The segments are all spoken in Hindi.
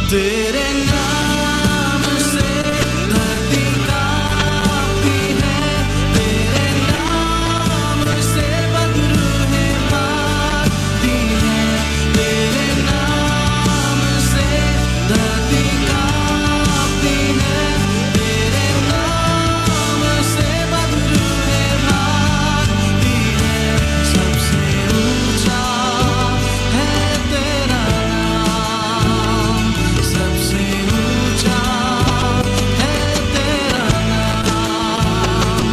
तेरे नाम से धरती कांपती है, तेरे नाम से बदरूहें मारती है, तेरे नाम से धरती कांपती है, तेरे नाम से बदरूहें मारती है। सबसे ऊंचा है तेरा नाम, सबसे ऊंचा है तेरा नाम,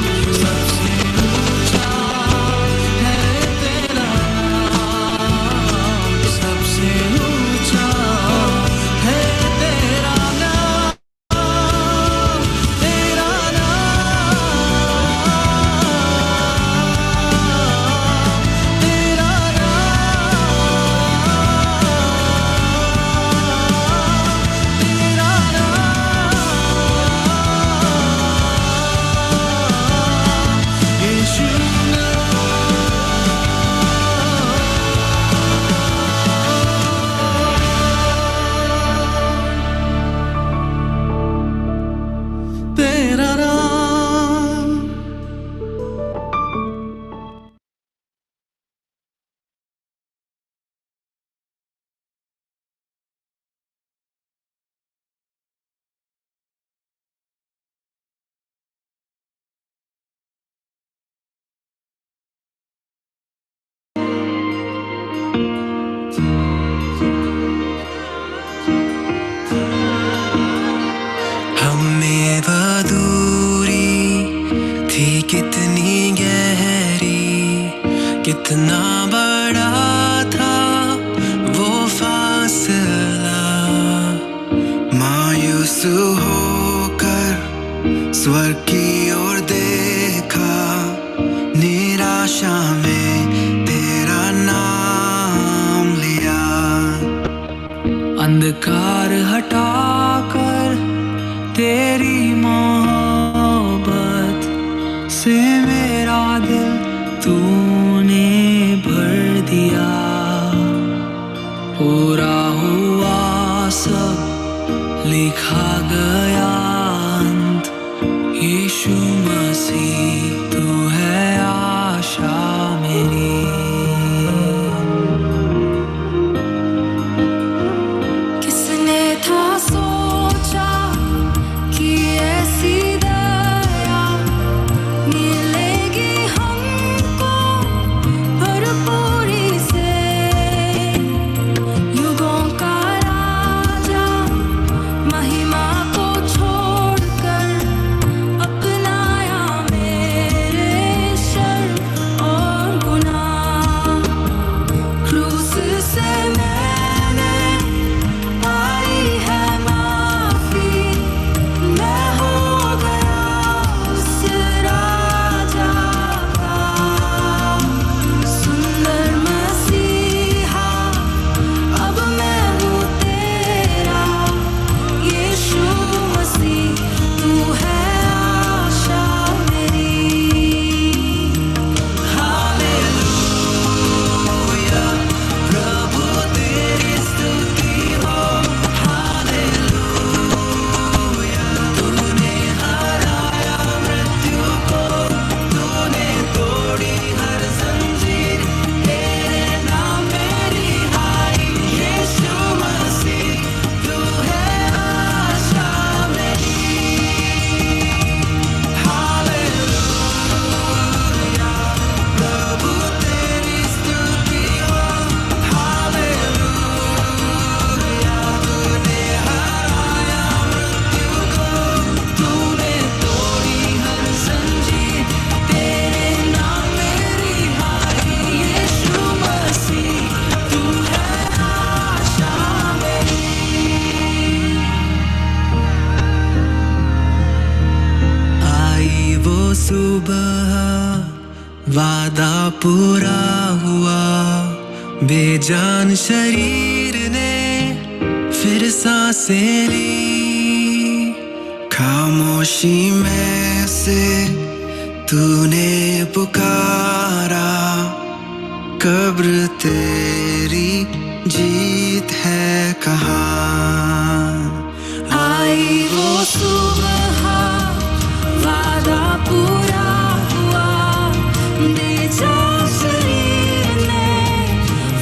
सबसे ऊंचा है तेरा नाम, सबसे ऊंचा है तेरा नाम, तेरा नाम, तेरा तेरा नाम। हमें वो दूरी थी कितनी गहरी, कितना बड़ा था वो फासला। मायूस होकर स्वर्ग की ओर देखा, निराशा में तेरा नाम लिया। अंधकार हटाकर तेरी मोहब्बत से मेरा दिल तूने भर दिया। पूरा हुआ सब, लिखा गया अंत, यीशु मसीह तू है आशा मेरी। किसने था सोचा कि ऐसी दया मिलेगी हमको भरपूरी से। युगों का राजा महिमा को छोड़कर अपनाया मेरे शर और सुबह वादा पूरा हुआ, बेजान शरीर ने फिर सांसें ली। खामोशी में से तूने पुकारा, कब्र तेरी जीत है कहाँ। आई वो सुबह, वादा पूरा हुआ, बेजान शरीर ने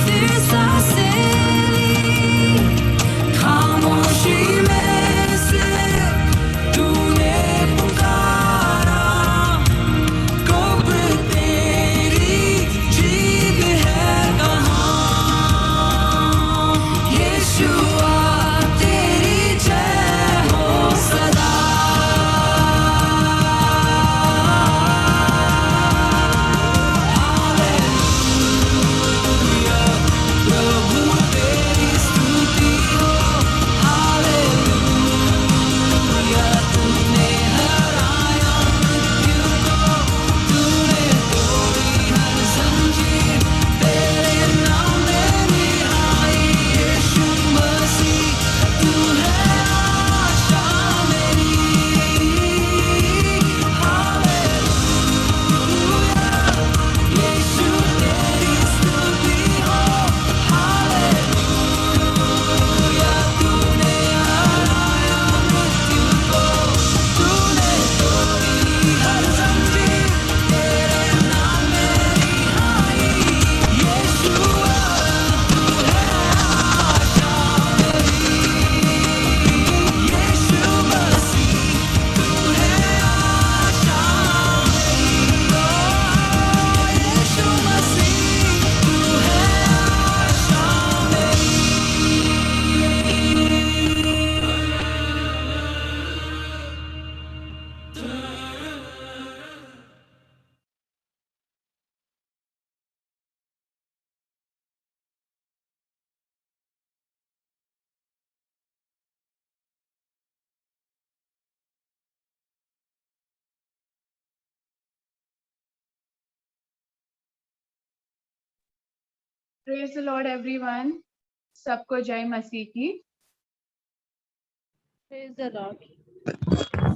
फिर सांसें ली। खामोशी में से तूने पुकारा, कब्र तेरी जीत है कहाँ। यीशुआ तेरी जय हो सदा। प्रभु तेरी स्तुति हो, हालेलुया। तूने हराया मृत्यु को, तूने तोड़ी हर जंजीर, तेरे नाम में रिहाई। यीशु मसीह तू है आशा मेरी, हालेलुया। यीशु तेरी स्तुति हो, हालेलुया। तूने हराया मृत्यु को, तूने तोड़ी हर जंजीर, तेरे नाम में रिहाई। यीशुआ तू है आशा मेरी, यीशु मसीह तू है आशा मेरी। यीशु मसीह तू है आशा मेरी। प्रेज द लॉर्ड एवरीवन, सबको जय मसीह की। Praise the Lord.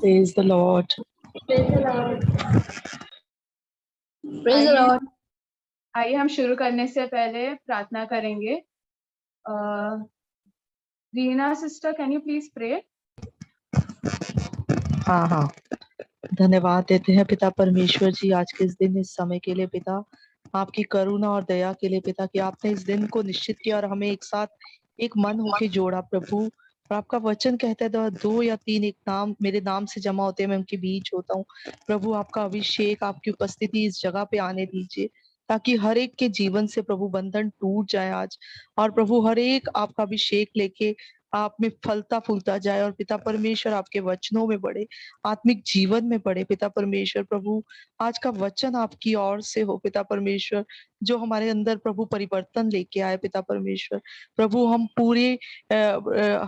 Praise the Lord. Praise the Lord. Praise the आइए Lord. आइए हम शुरू करने से पहले प्रार्थना करेंगे। Reena sister, can you please pray? हाँ, धन्यवाद देते हैं पिता परमेश्वर जी आज के इस दिन, इस समय के लिए पिता, आपकी करुणा और दया के लिए पिता, कि आपने इस दिन को निश्चित किया और हमें एक साथ एक मन होके जोड़ा प्रभु। और आपका वचन कहता है 2 या 3 एक नाम मेरे नाम से जमा होते हैं, मैं उनके बीच होता हूँ। प्रभु आपका अभिषेक, आपकी उपस्थिति इस जगह पे आने दीजिए, ताकि हर एक के जीवन से प्रभु बंधन टूट जाए आज। और प्रभु हर एक आपका अभिषेक लेके आप में फलता फूलता जाए, और पिता परमेश्वर आपके वचनों में बढ़े, आत्मिक जीवन में बढ़े। पिता परमेश्वर प्रभु, आज का वचन आपकी ओर से हो पिता परमेश्वर, जो हमारे अंदर प्रभु परिवर्तन लेके आए। पिता परमेश्वर प्रभु, हम पूरे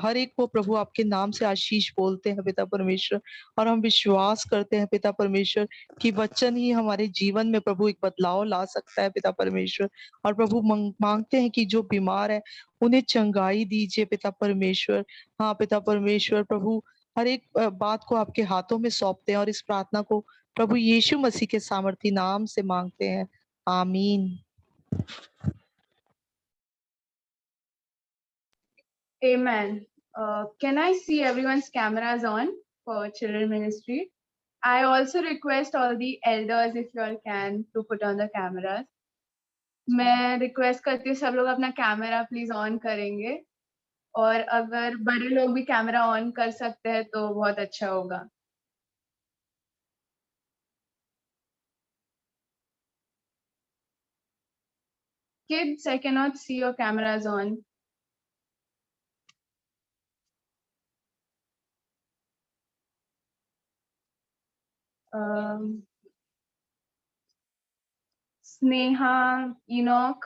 हर एक को प्रभु आपके नाम से आशीष बोलते हैं पिता परमेश्वर, और हम विश्वास करते हैं पिता परमेश्वर कि वचन ही हमारे जीवन में प्रभु एक बदलाव ला सकता है पिता परमेश्वर। और प्रभु मांगते हैं कि जो बीमार है उन्हें चंगाई दीजिए पिता परमेश्वर। हाँ पिता परमेश्वर प्रभु, हर एक बात को आपके हाथों में सौंपते हैं, और इस प्रार्थना को प्रभु यीशु मसीह के सामर्थी नाम से मांगते हैं, आमीन। Amen. Can I see everyone's cameras on for children ministry? I also request all the elders, if you all can, to put on the cameras. मैं रिक्वेस्ट करती हूँ सब लोग अपना कैमरा प्लीज ऑन करेंगे, और अगर बड़े लोग भी कैमरा ऑन कर सकते हैं तो बहुत अच्छा होगा। Kids, I cannot see your cameras on. Sneha, Enoch,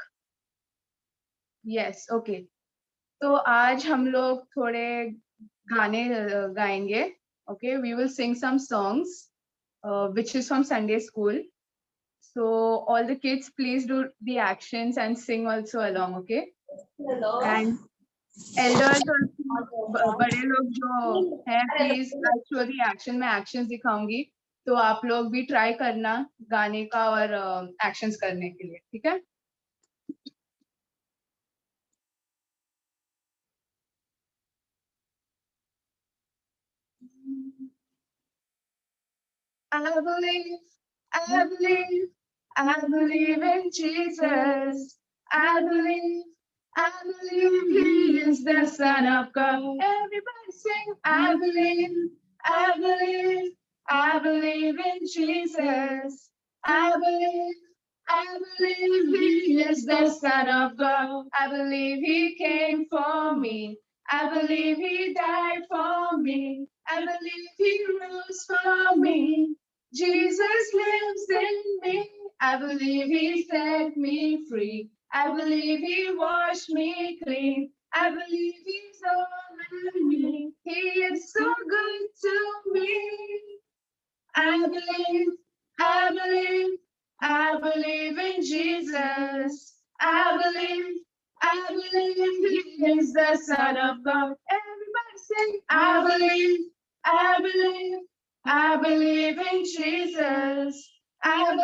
yes, okay. तो आज हम लोग थोड़े गाने गाएंगे, okay. We will sing some songs. which is from Sunday school. So all the kids, please do the actions and sing also along, okay? And elders और बड़े लोग जो हैं प्लीज शो दी एक्शन में एक्शंस दिखाऊंगी तो आप लोग भी ट्राई करना गाने का और एक्शंस करने के लिए, ठीक है? I believe, I believe, I believe in Jesus. I believe He is the Son of God. Everybody sing, I believe, I believe, I believe in Jesus. I believe He is the Son of God. I believe He came for me. I believe He died for me. I believe He rose for me. Jesus lives in me. I believe He set me free. I believe He washed me clean. I believe He's all I need. He is so good to me. I believe, I believe, I believe in Jesus. I believe He is the Son of God. Everybody sing, I believe, I believe, I believe in Jesus. I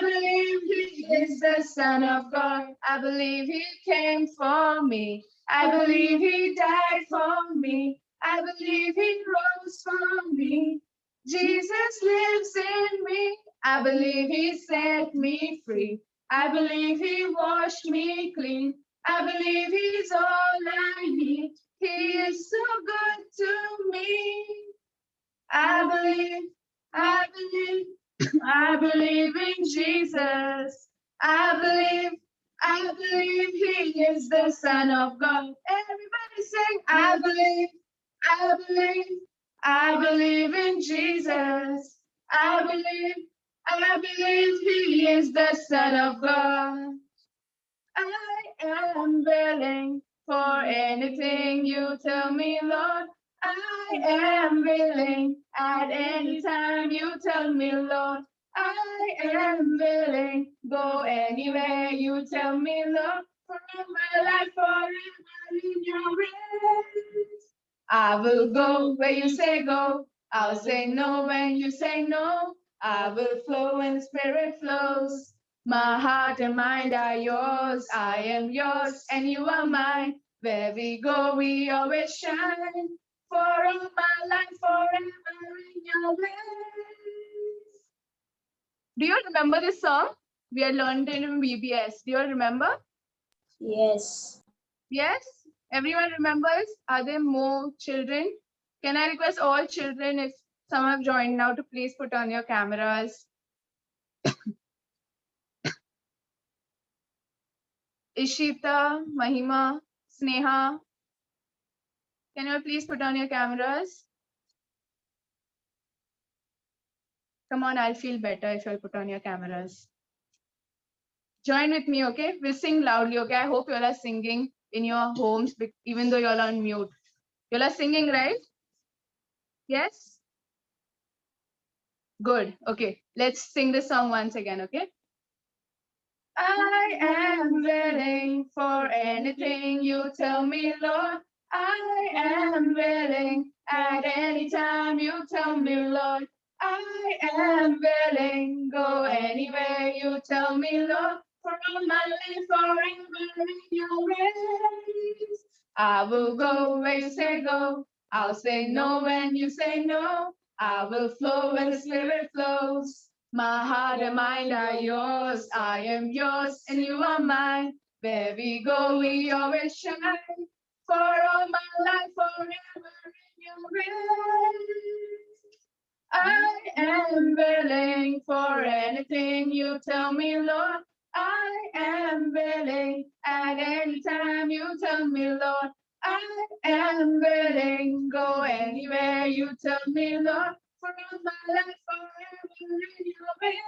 believe He is the Son of God. I believe He came for me. I believe He died for me. I believe He rose for me. Jesus lives in me. I believe He set me free. I believe He washed me clean. I believe He's all I need. He is so good to me. I believe, I believe, I believe in Jesus. I believe He is the Son of God. Everybody sing, I believe, I believe, I believe in Jesus. I believe He is the Son of God. I am willing for anything you tell me, Lord. I am willing at any time you tell me, Lord. I am willing, go anywhere you tell me, Lord. For my life forever in your hands. I will go where you say go. I'll say no when you say no. I will flow when the Spirit flows. My heart and mind are yours. I am yours and you are mine. Where we go, we always shine. For all my life, forever in your ways. Do you remember this song? We had learned it in BBS. Do you all remember? Yes. Yes? Everyone remembers? Are there more children? Can I request all children, if some have joined now, to please put on your cameras? Ishita, Mahima, Sneha, can you all please put on your cameras? Come on, I'll feel better if you'll put on your cameras. Join with me, okay? We'll sing loudly, okay? I hope you all are singing in your homes, even though you all are on mute. You all are singing, right? Yes? Good. Okay. Let's sing this song once again, okay? I am willing for anything you tell me, Lord. I am willing at any time you tell me, Lord. I am willing, go anywhere you tell me, Lord. For all my life forever in your ways. I will go where you say go. I'll say no when you say no. I will flow when the Spirit flows. My heart and mind are yours. I am yours and you are mine. Where we go, we always shine. For all my life, forever in your grace. I am willing for anything you tell me, Lord. I am willing at any time you tell me, Lord. I am willing, go anywhere you tell me, Lord. For all my life, forever in your ways.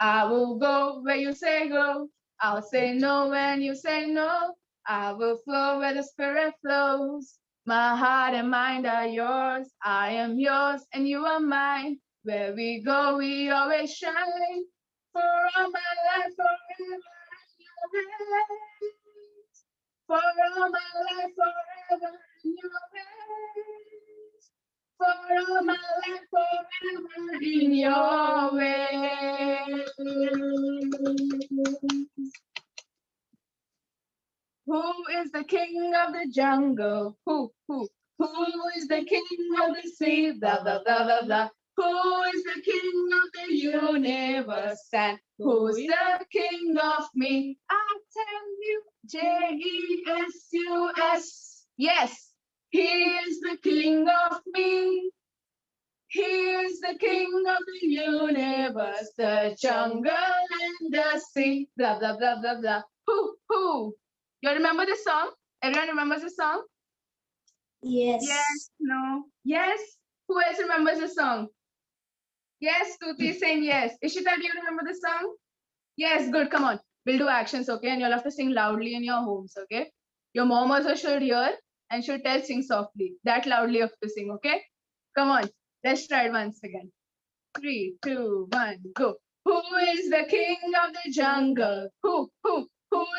I will go where you say go. I'll say no when you say no. I will flow where the Spirit flows. My heart and mind are yours. I am yours and you are mine. Where we go, we always shine. For all my life, forever in your hands. For all my life, forever in your hands. For all my life, forever in your ways. Who is the king of the jungle? Who is the king of the sea? Blah, blah, blah, blah, blah. Who is the king of the universe? And who's the king of me? I tell you, Jesus. Yes, he is the king of me. He is the king of the universe, the jungle and the sea. Blah, blah, blah, blah, blah. Who? You remember the song? Everyone remembers the song? Yes. Yes, no, yes. Who else remembers the song? Yes, Tuti is saying yes. Ishita, do you remember the song? Yes, good. Come on. We'll do actions, okay? And you'll have to sing loudly in your homes, okay? Your mom also should hear and should tell sing softly. That loudly you have to sing, okay? Come on. Let's try it once again. 3, 2, 1, go. Who is the king of the jungle? Who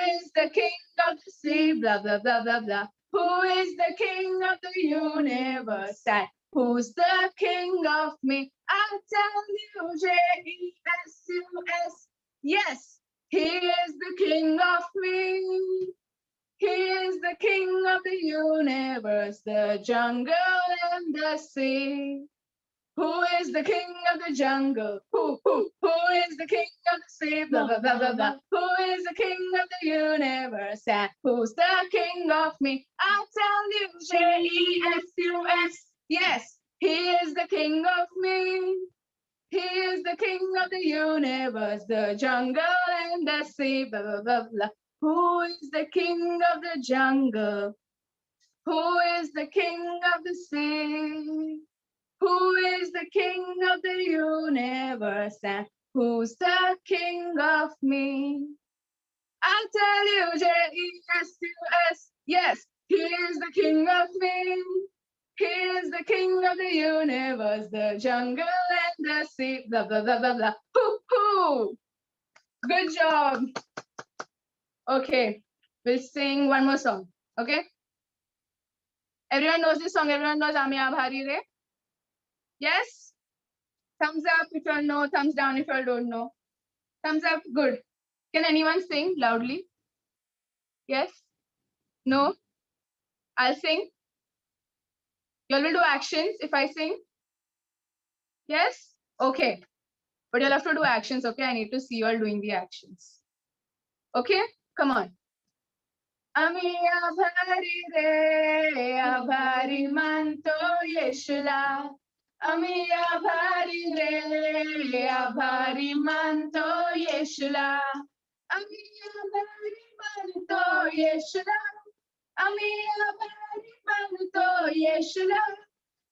is the king of the sea? Blah, blah, blah, blah, blah. Who is the king of the universe? And who's the king of me? I'll tell you, Jesus. Yes, he is the king of me. He is the king of the universe, the jungle and the sea. Who is the king of the jungle? Who is the king of the sea? Blah, blah, blah, blah, blah. Who is the king of the universe? And who's the king of me? I'll tell you, Jesus. Yes, he is the king of me. He is the king of the universe, the jungle and the sea. Blah, blah, blah, blah. Who is the king of the jungle? Who is the king of the sea? Who is the king of the universe and who's the king of me? I'll tell you, Jesus. Yes, he is the king of me. He is the king of the universe, the jungle and the sea. Blah, blah, blah, blah, blah. Hoo. Good job. Okay, we'll sing one more song. Okay? Everyone knows this song. Everyone knows Ami Abhari Re? Yes? Thumbs up if you all know, thumbs down if you all don't know. Thumbs up, good. Can anyone sing loudly? Yes? No? I'll sing. You all will do actions if I sing? Yes? Okay. But you'll have to do actions, okay? I need to see you all doing the actions. Okay? Come on. Ami abhari re, abhari manto yeshula. Ami abhari re, abhari manto yeshula. Ami abhari manto yeshula. Ami abhari manto yeshula.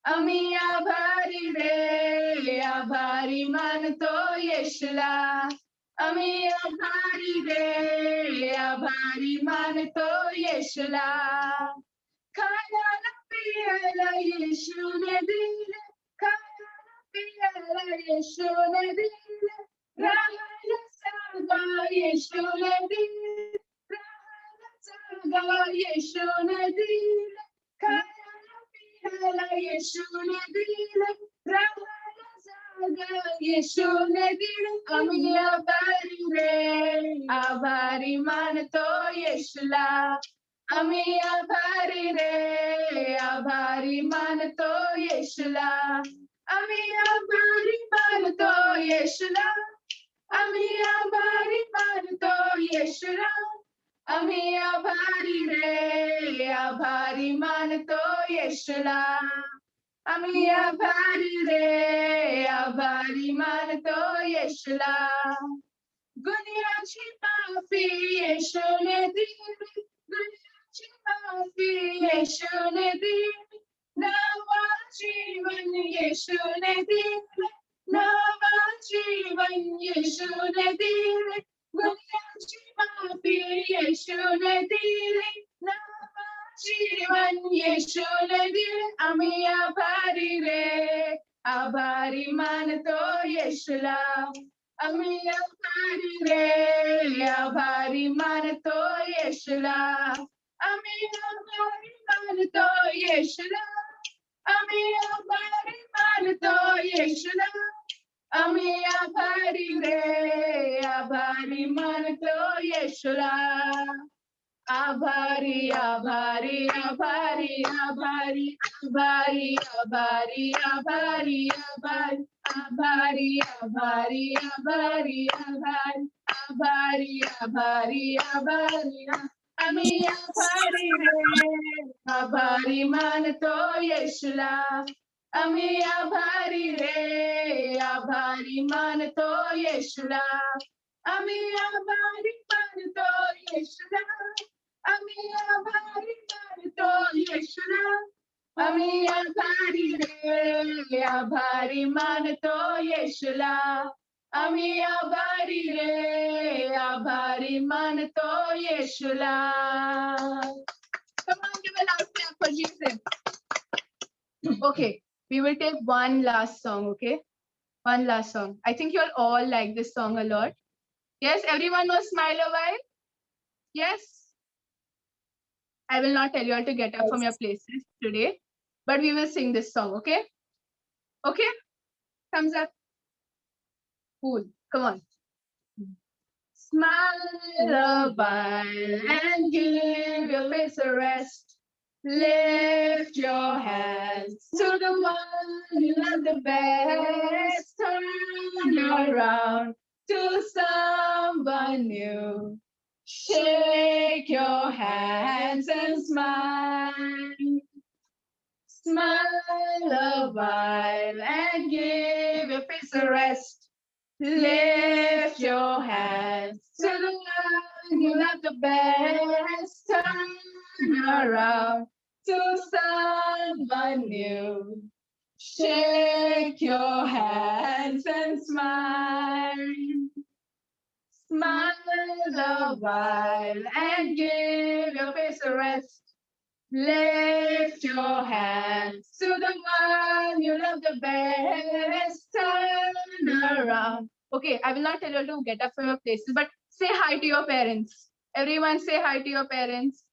Ami abhari re, abhari manto yeshula. Ami abhari re, abhari manto yeshula. Kaya na piyala Yeshu ne dile, kaya na piyala Yeshu ne dile, rahana saga Yeshu ne dile, rahana saga Yeshu ne dile, kaya na piyala Yeshu ne dile, rahana saga Yeshu ne dile. Ami abhari re, abhari manto Yeshula. Ami abhari re, abhari manto yeshula. Ami abhari manto yeshula. Ami abhari manto yeshula. Ami abhari re, abhari manto yeshula. Ami abhari re, abhari manto yeshula. Gunyachi maafi yeshu ne dile. Mafi Yeshu ne dile, Nava Jivan Yeshu ne dile, Nava Jivan Yeshu ne dile, Gunyachi Mafi Yeshu ne dile, Nava Jivan येशूने दिले आम्ही आभारी रे आभारी मानतो येशूला आम्ही आभारी रे आभारी मानतो येशूला आम्ही आभारी मानतो येशूला आम्ही आभारी मानतो येशूला आम्ही आभारी रे आभारी मानतो येशूला आभारी आभारी आभारी आभारी आभारी आभारी आभारी आभारी आभारी आभारी आभारी आभारी आभारी आभारी आभारी आम्ही आभारी रे आभारी मानतो येशूला आम्ही आभारी रे आभारी मानतो येशूला आम्ही आभारी मानतो येशूला आम्ही आभारी मानतो येशूला आम्ही आभारी रे आभारी मानतो येशूला आम्ही आभारी रे आभारी मानतो येशूला. Come on, give a loud clap for Jesus. Okay, we will take one last song, okay? One last song. I think you'll all like this song a lot. Yes, everyone knows Smile a While? Yes? I will not tell you all to get up from your places today, but we will sing this song, okay? Okay? Thumbs up. Cool. Come on. Smile a while and give your face a rest. Lift your hands to the one you love the best. Turn around to someone new. Shake your hands and smile. Smile a while and give your face a rest. Lift your hands to the one you love the best. Turn around to someone new. Shake your hands and smile. Smile a while and give your face a rest. Lift your hands to the one you love the best. Turn around. Okay, I will not tell you all to get up from your places, but say hi to your parents. Everyone say hi to your parents.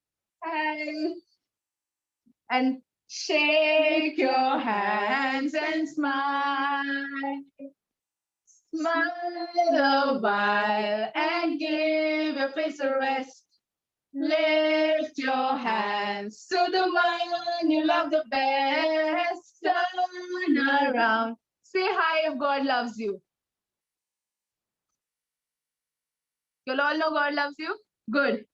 Hi. And shake your hands and smile. Smile a while and give your face a rest. Lift your hands to the one you love the best. Turn around. Say hi if God loves you. You'll all know God loves you? Good.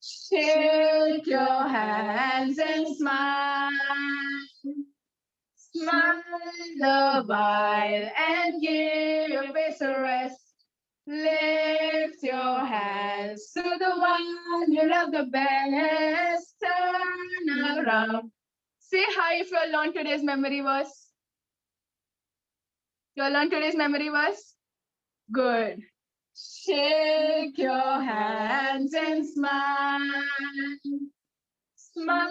Shake your hands and smile. Smile a while and give your face a rest. Lift your hands to the one you love the best. Turn around. Say hi if you learned today's memory verse. You learned today's memory verse? Good. Shake your hands and smile. Smile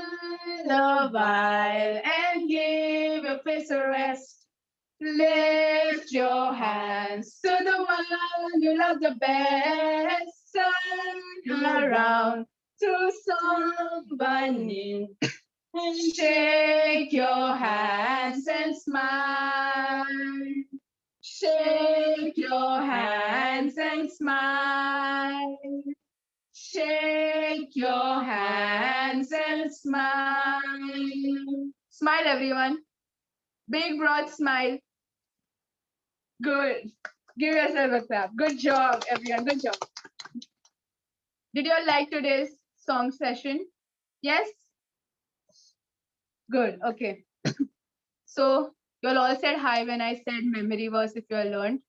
a while and give your face a rest. Lift your hands to the one you love the best. Turn around to someone new. And shake your hands and smile. Shake your hands and smile. Shake your hands and smile. Smile, everyone. Big, broad smile. Good. Give yourself a clap. Good job, everyone. Good job. Did you all like today's song session? Yes? Good. Okay. So, you all said hi when I said memory verse if you all learned.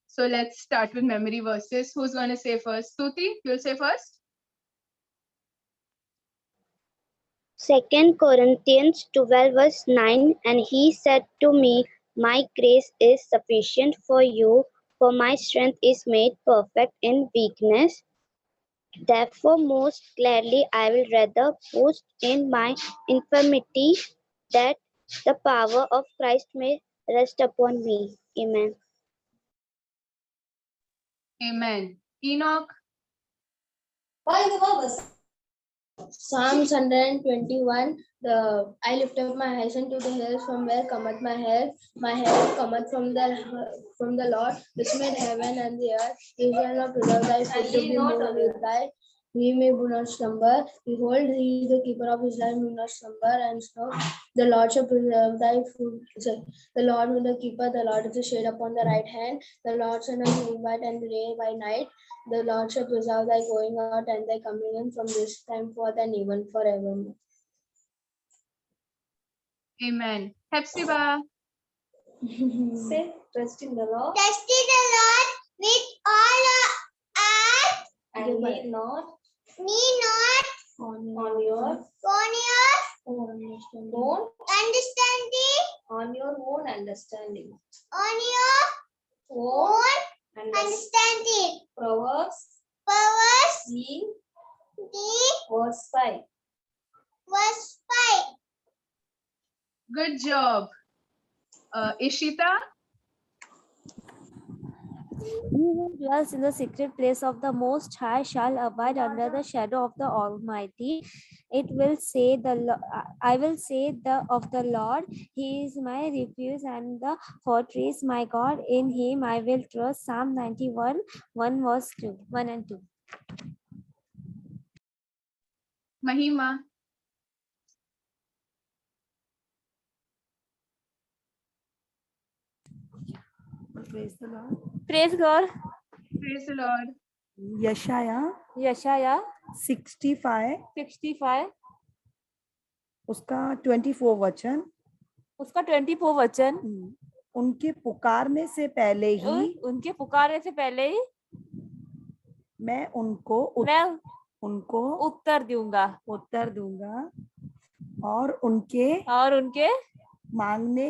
So, let's start with memory verses. Who's going to say first? Stuti, you'll say first? 2 Corinthians 12 verse 9, and he said to me, my grace is sufficient for you, for my strength is made perfect in weakness. Therefore, most gladly I will rather boast in my infirmity, that the power of Christ may rest upon me. Amen. Amen. Enoch. Psalms 121. I lift up my eyes unto the hills, from where cometh my help. My help cometh from the Lord, which made heaven and the earth. He shall not preserve thy foot to be moved with thy. He may not slumber. Behold, he is the keeper of his life, will not slumber and snore. The Lord shall preserve thy foot. The Lord will the keeper. The Lord is the shade upon the right hand. The Lord shall not invite and day by night. The Lord shall preserve thy going out and thy coming in from this time forth and even forevermore. Amen. Hepzibah. Say, trust in the Lord. Trust in the Lord with all our heart. And lean not Need not on your on your own understanding, on your own understanding. on your Own own understanding. Proverbs Proverbs 3 3 verse 5. verse 5. Good job. Ishita. He who dwells in the secret place of the Most High shall abide under the shadow of the Almighty. I will say of the Lord, He is my refuge and the fortress, my God. In Him I will trust. Psalm 91, 1 verse 2, 1 and 2. Mahima. Praise the Lord. Praise God. Praise the Lord. यशाया Yeshaya 65 65, उसका 24 वचन, उसका 24 वचन। उनके पुकारने से पहले ही उनके पुकारने से पहले ही मैं उनको उत्तर दूंगा उत्तर दूंगा और उनके मांगने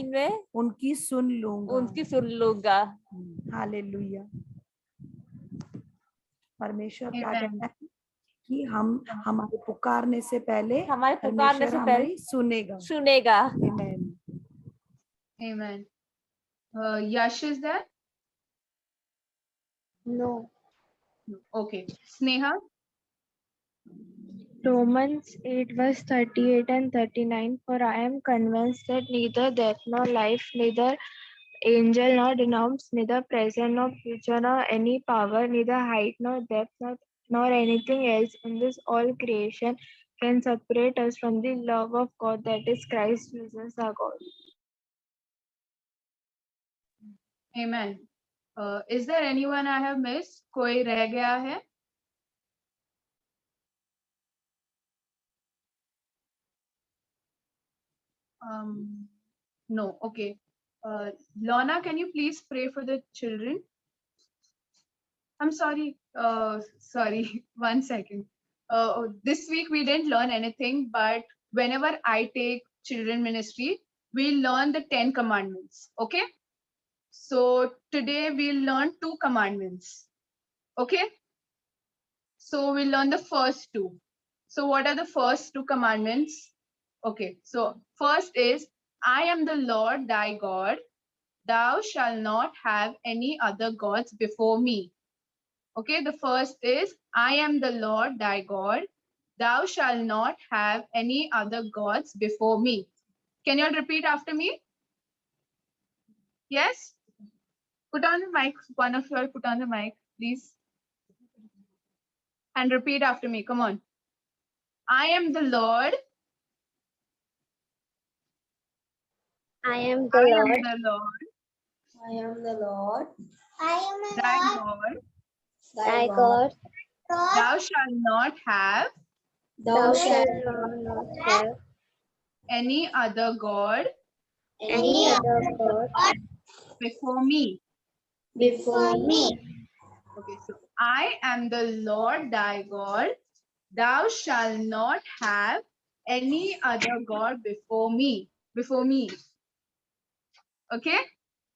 में उनकी सुन लूंगा। हालेलुया। परमेश्वर क्या Amen. कहता है कि हम हमारे पुकारने से पहले परमेश्वर हमें सुनेगा। Amen. Amen. Yash is there? No. No. Okay. Sneha. Romans 8 verse 38 and 39. For I am convinced that neither death nor life, neither angel nor demons, neither present nor future, nor any power, neither height nor depth, nor anything else in this all creation can separate us from the love of God that is Christ Jesus our God. Amen. Is there anyone I have missed? कोई रह गया है? No. Okay. Lorna, can you please pray for the children? I'm sorry. Sorry. 1 second. This week we didn't learn anything, but whenever I take children ministry, we learn the 10 commandments. Okay. So today we'll learn 2 commandments. Okay. So we'll learn the first 2. So what are the first 2 commandments? Okay. So first is, I am the Lord thy God. Thou shalt not have any other gods before me. Okay, the first is, I am the Lord thy God. Thou shalt not have any other gods before me. Can you all repeat after me? Yes? Put on the mic. One of you all put on the mic, please. And repeat after me. Come on. I am the Lord. I am the I Lord. am the Lord. I am the Lord, I am the Thy Lord, God. Thy God. God. Thou shalt not have Thou shalt not have any other God any other God before me. before me. Okay, so I am the Lord thy God. Thou shalt not have any other God before me. Before me. Okay?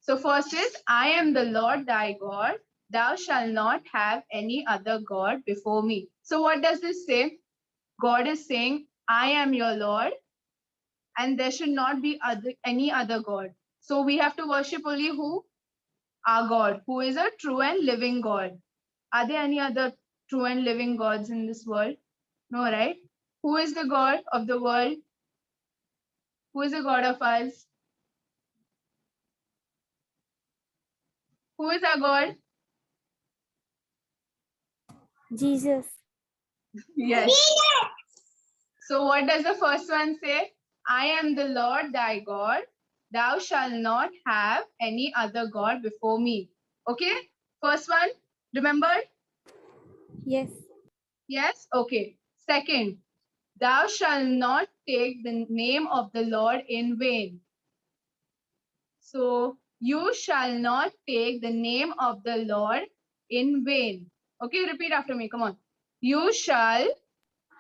So first is, I am the Lord thy God. thou shalt not have any other God before me. So what does this say? God is saying, I am your Lord, and there should not be any other God. So we have to worship only who? Our God, who is a true and living God. Are there any other true and living gods in this world? No, right? Who is the God of the world? Who is the God of us? Who is our God? Jesus. Yes. So what does the first one say? I am the Lord thy God. Thou shalt not have any other God before me. Okay? First one, remembered? Yes. Yes? Okay. Second, thou shalt not take the name of the Lord in vain. So you shall not take the name of the Lord in vain. Okay, repeat after me. Come on. You shall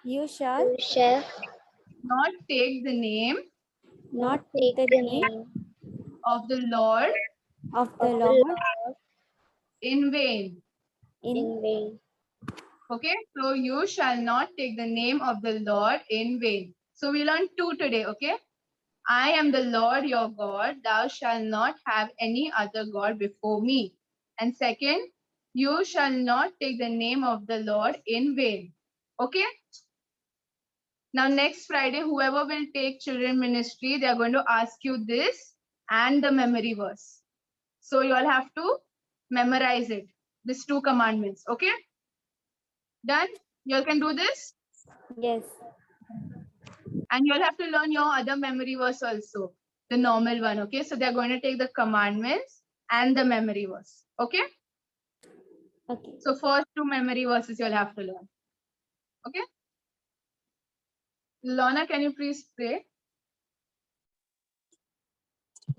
You shall You shall not take the name not take take the the name name of the Lord of the of the Lord Lord in vain. in in vain. Okay, so you shall not take the name of the Lord in vain. So we learned two today. Okay, I am the Lord your God. Thou shalt not have any other God before me. And second, you shall not take the name of the Lord in vain. Okay. Now next Friday, whoever will take children ministry, they are going to ask you this and the memory verse. So you all have to memorize it. These two commandments. Okay. Done? You all can do this? yes. And you'll have to learn your other memory verse also, the normal one. Okay. So they're going to take the commandments and the memory verse. Okay. Okay. So first two memory verses you'll have to learn. Okay. Lorna, can you please pray?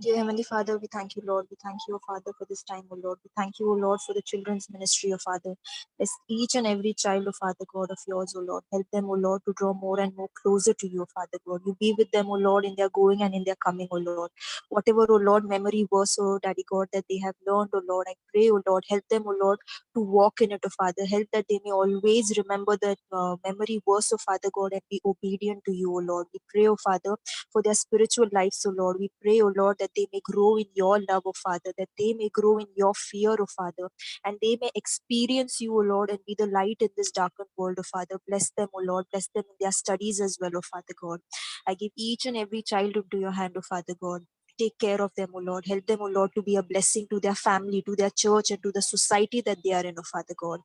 Dear Heavenly Father, we thank you, Lord. We thank you, O Father, for this time, O Lord. We thank you, O Lord, for the children's ministry, O Father. Bless each and every child, O Father God of yours, O Lord. Help them, O Lord, to draw more and more closer to you, O Father God. You be with them, O Lord, in their going and in their coming, O Lord. Whatever, O Lord, memory verse, O Daddy God, that they have learned, O Lord, I pray, O Lord, help them, O Lord, to walk in it, O Father. Help that they may always remember that memory verse, O Father God, and be obedient to you, O Lord. We pray, O Father, for their spiritual lives, O Lord. We pray, O Lord, that they may grow in your love, O Father, that they may grow in your fear, O Father, and they may experience you, O Lord, and be the light in this darkened world, O Father. Bless them, O Lord. Bless them in their studies as well, O Father God. I give each and every child into your hand, O Father God. Take care of them, O Lord. Help them, O Lord, to be a blessing to their family, to their church, and to the society that they are in, O Father God.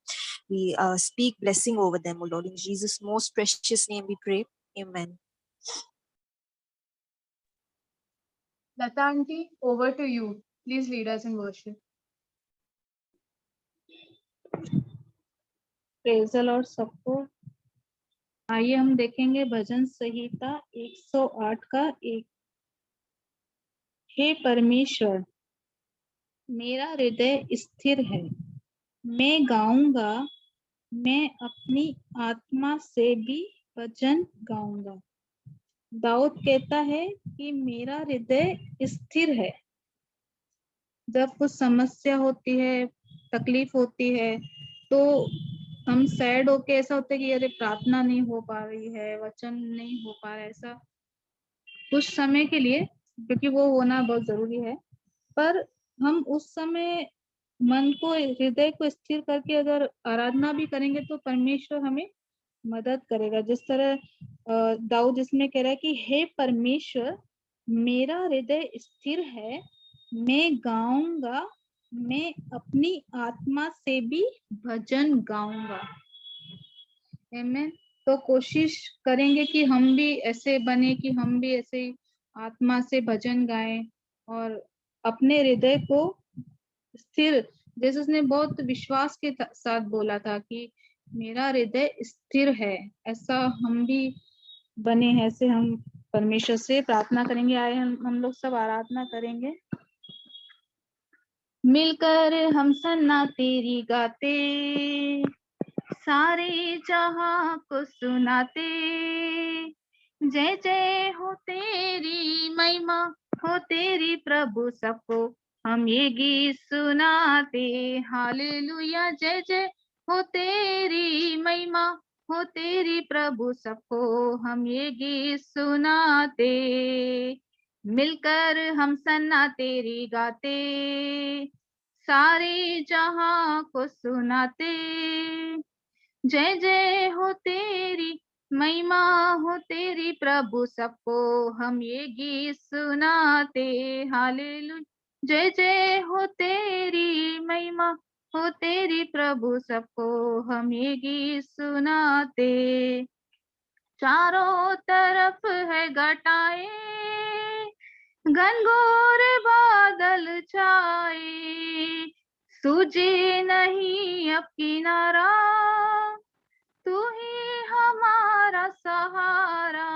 We speak blessing over them, O Lord. In Jesus' most precious name we pray. Amen. Lata auntie, over to you. Please lead us in worship. Praise the Lord सबको। आइए हम देखेंगे भजन संहिता 108 का 1। हे परमेश्वर, मेरा हृदय स्थिर है, मैं गाऊंगा, मैं अपनी आत्मा से भी भजन गाऊंगा। दाऊद कहता है कि मेरा हृदय स्थिर है। जब कुछ समस्या होती है, तकलीफ होती है, तो हम सैड होके ऐसा होता है कि अरे प्रार्थना नहीं हो पा रही है, वचन नहीं हो पा रहा है, ऐसा कुछ समय के लिए, क्योंकि वो होना बहुत जरूरी है। पर हम उस समय मन को, हृदय को स्थिर करके अगर आराधना भी करेंगे तो परमेश्वर हमें मदद करेगा। जिस तरह दाऊद इसमें कह रहा है कि हे परमेश्वर, मेरा हृदय स्थिर है, मैं गाऊंगा, मैं अपनी आत्मा से भी भजन गाऊंगा। आमीन। तो कोशिश करेंगे कि हम भी ऐसे बने, कि हम भी ऐसे आत्मा से भजन गाएं और अपने हृदय को स्थिर, जैसे उसने बहुत विश्वास के साथ बोला था कि मेरा हृदय स्थिर है, ऐसा हम भी बने हैं। ऐसे हम परमेश्वर से प्रार्थना करेंगे। आए हम लोग सब आराधना करेंगे। मिलकर हम सन्ना तेरी गाते, सारे जहां को सुनाते, जय जय हो तेरी महिमा, हो तेरी प्रभु सबको हम ये गीत सुनाते, हालेलुया जय जय हो तेरी महिमा, हो तेरी प्रभु सबको हम ये गीत सुनाते, मिलकर हम सन्ना तेरी गाते, सारे जहां को सुनाते, जय जय हो तेरी महिमा, हो तेरी प्रभु सबको हम ये गीत सुनाते, हालेलुया जय जय हो तेरी महिमा, हो तेरी प्रभु सबको हम ये गीत सुनाते, चारों तरफ है घटाए, घनघोर बादल छाए, सूझे नहीं अब किनारा, तू ही हमारा सहारा,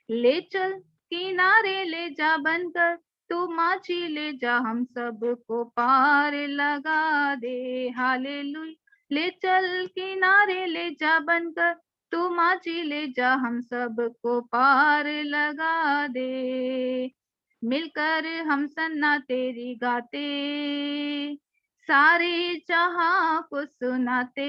ले चल किनारे ले जा बनकर, तू माझी ले जा हम सबको पार लगा दे, हालेलुया ले चल किनारे ले जा बनकर, तू माझी ले जा हम सबको पार लगा दे, मिलकर हम सन्ना तेरी गाते, सारे जहां को सुनाते,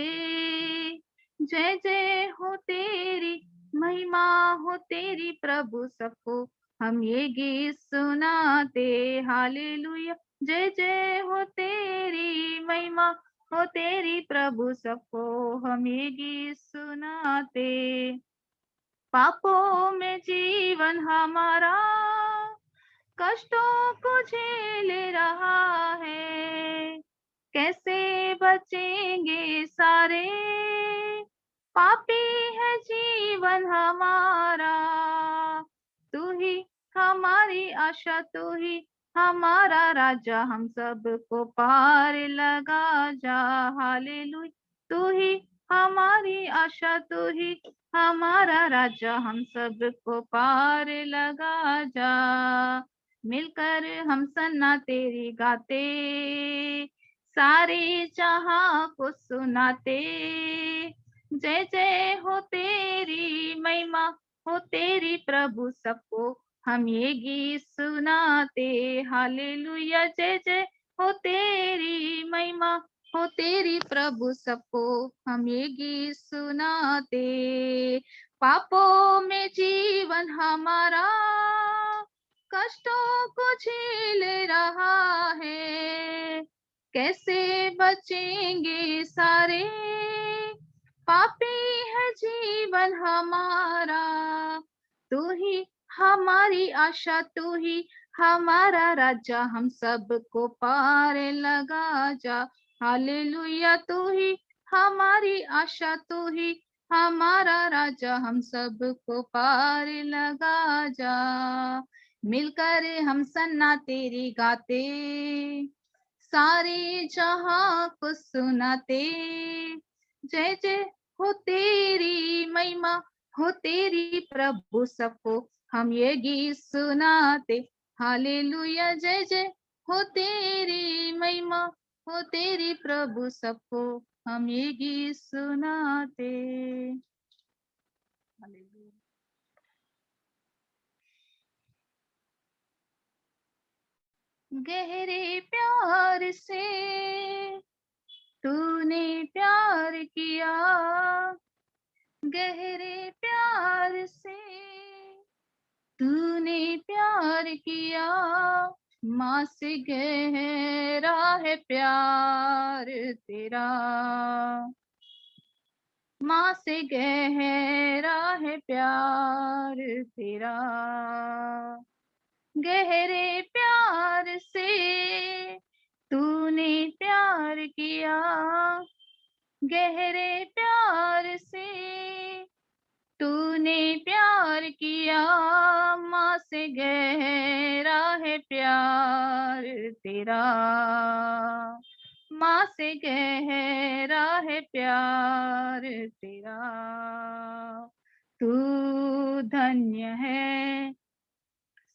जय जय हो तेरी महिमा, हो तेरी प्रभु सबको हम ये गीत सुनाते, हालेलुया जय जय हो तेरी महिमा, हो तेरी प्रभु सबको हम ये गीत सुनाते, पापों में जीवन हमारा कष्टों को झेल रहा है, कैसे बचेंगे सारे, पापी है जीवन हमारा, तू ही हमारी आशा, तू ही हमारा राजा, हम सबको पार लगा जा, हालेलुया तू ही हमारी आशा, तू ही हमारा राजा, हम सबको पार लगा जा, मिलकर हम सन्ना तेरी गाते, सारे जहां को सुनाते, जय जय हो तेरी महिमा, हो तेरी प्रभु सबको हम ये गीत सुनाते, हालेलुया जय जय हो तेरी महिमा, हो तेरी प्रभु सबको हम ये गीत सुनाते, पापों में जीवन हमारा कष्टों को झेल रहा है, कैसे बचेंगे सारे, पापी है जीवन हमारा, तू ही हमारी आशा, तू ही हमारा राजा, हम सबको पार लगा जा, हालेलुया तू ही हमारी आशा, तू ही हमारा राजा, हम सबको पार लगा जा, मिलकर हम सन्ना तेरी गाते, सारे जहां को सुनाते, जय जय हो तेरी महिमा, हो तेरी प्रभु सबको हम ये गीत सुनाते, हालेलुया जय जय हो तेरी महिमा, हो तेरी प्रभु सबको हम ये गीत सुनाते, हालेलुया। गहरे प्यार से तूने प्यार किया, गहरे प्यार से तूने प्यार किया, माँ से गहरा है प्यार तेरा, माँ से गहरा है प्यार तेरा, गहरे प्यार से तूने प्यार किया, गहरे प्यार से तूने प्यार किया, माँ से गहरा है प्यार तेरा, माँ से गहरा है प्यार तेरा, तू धन्य है,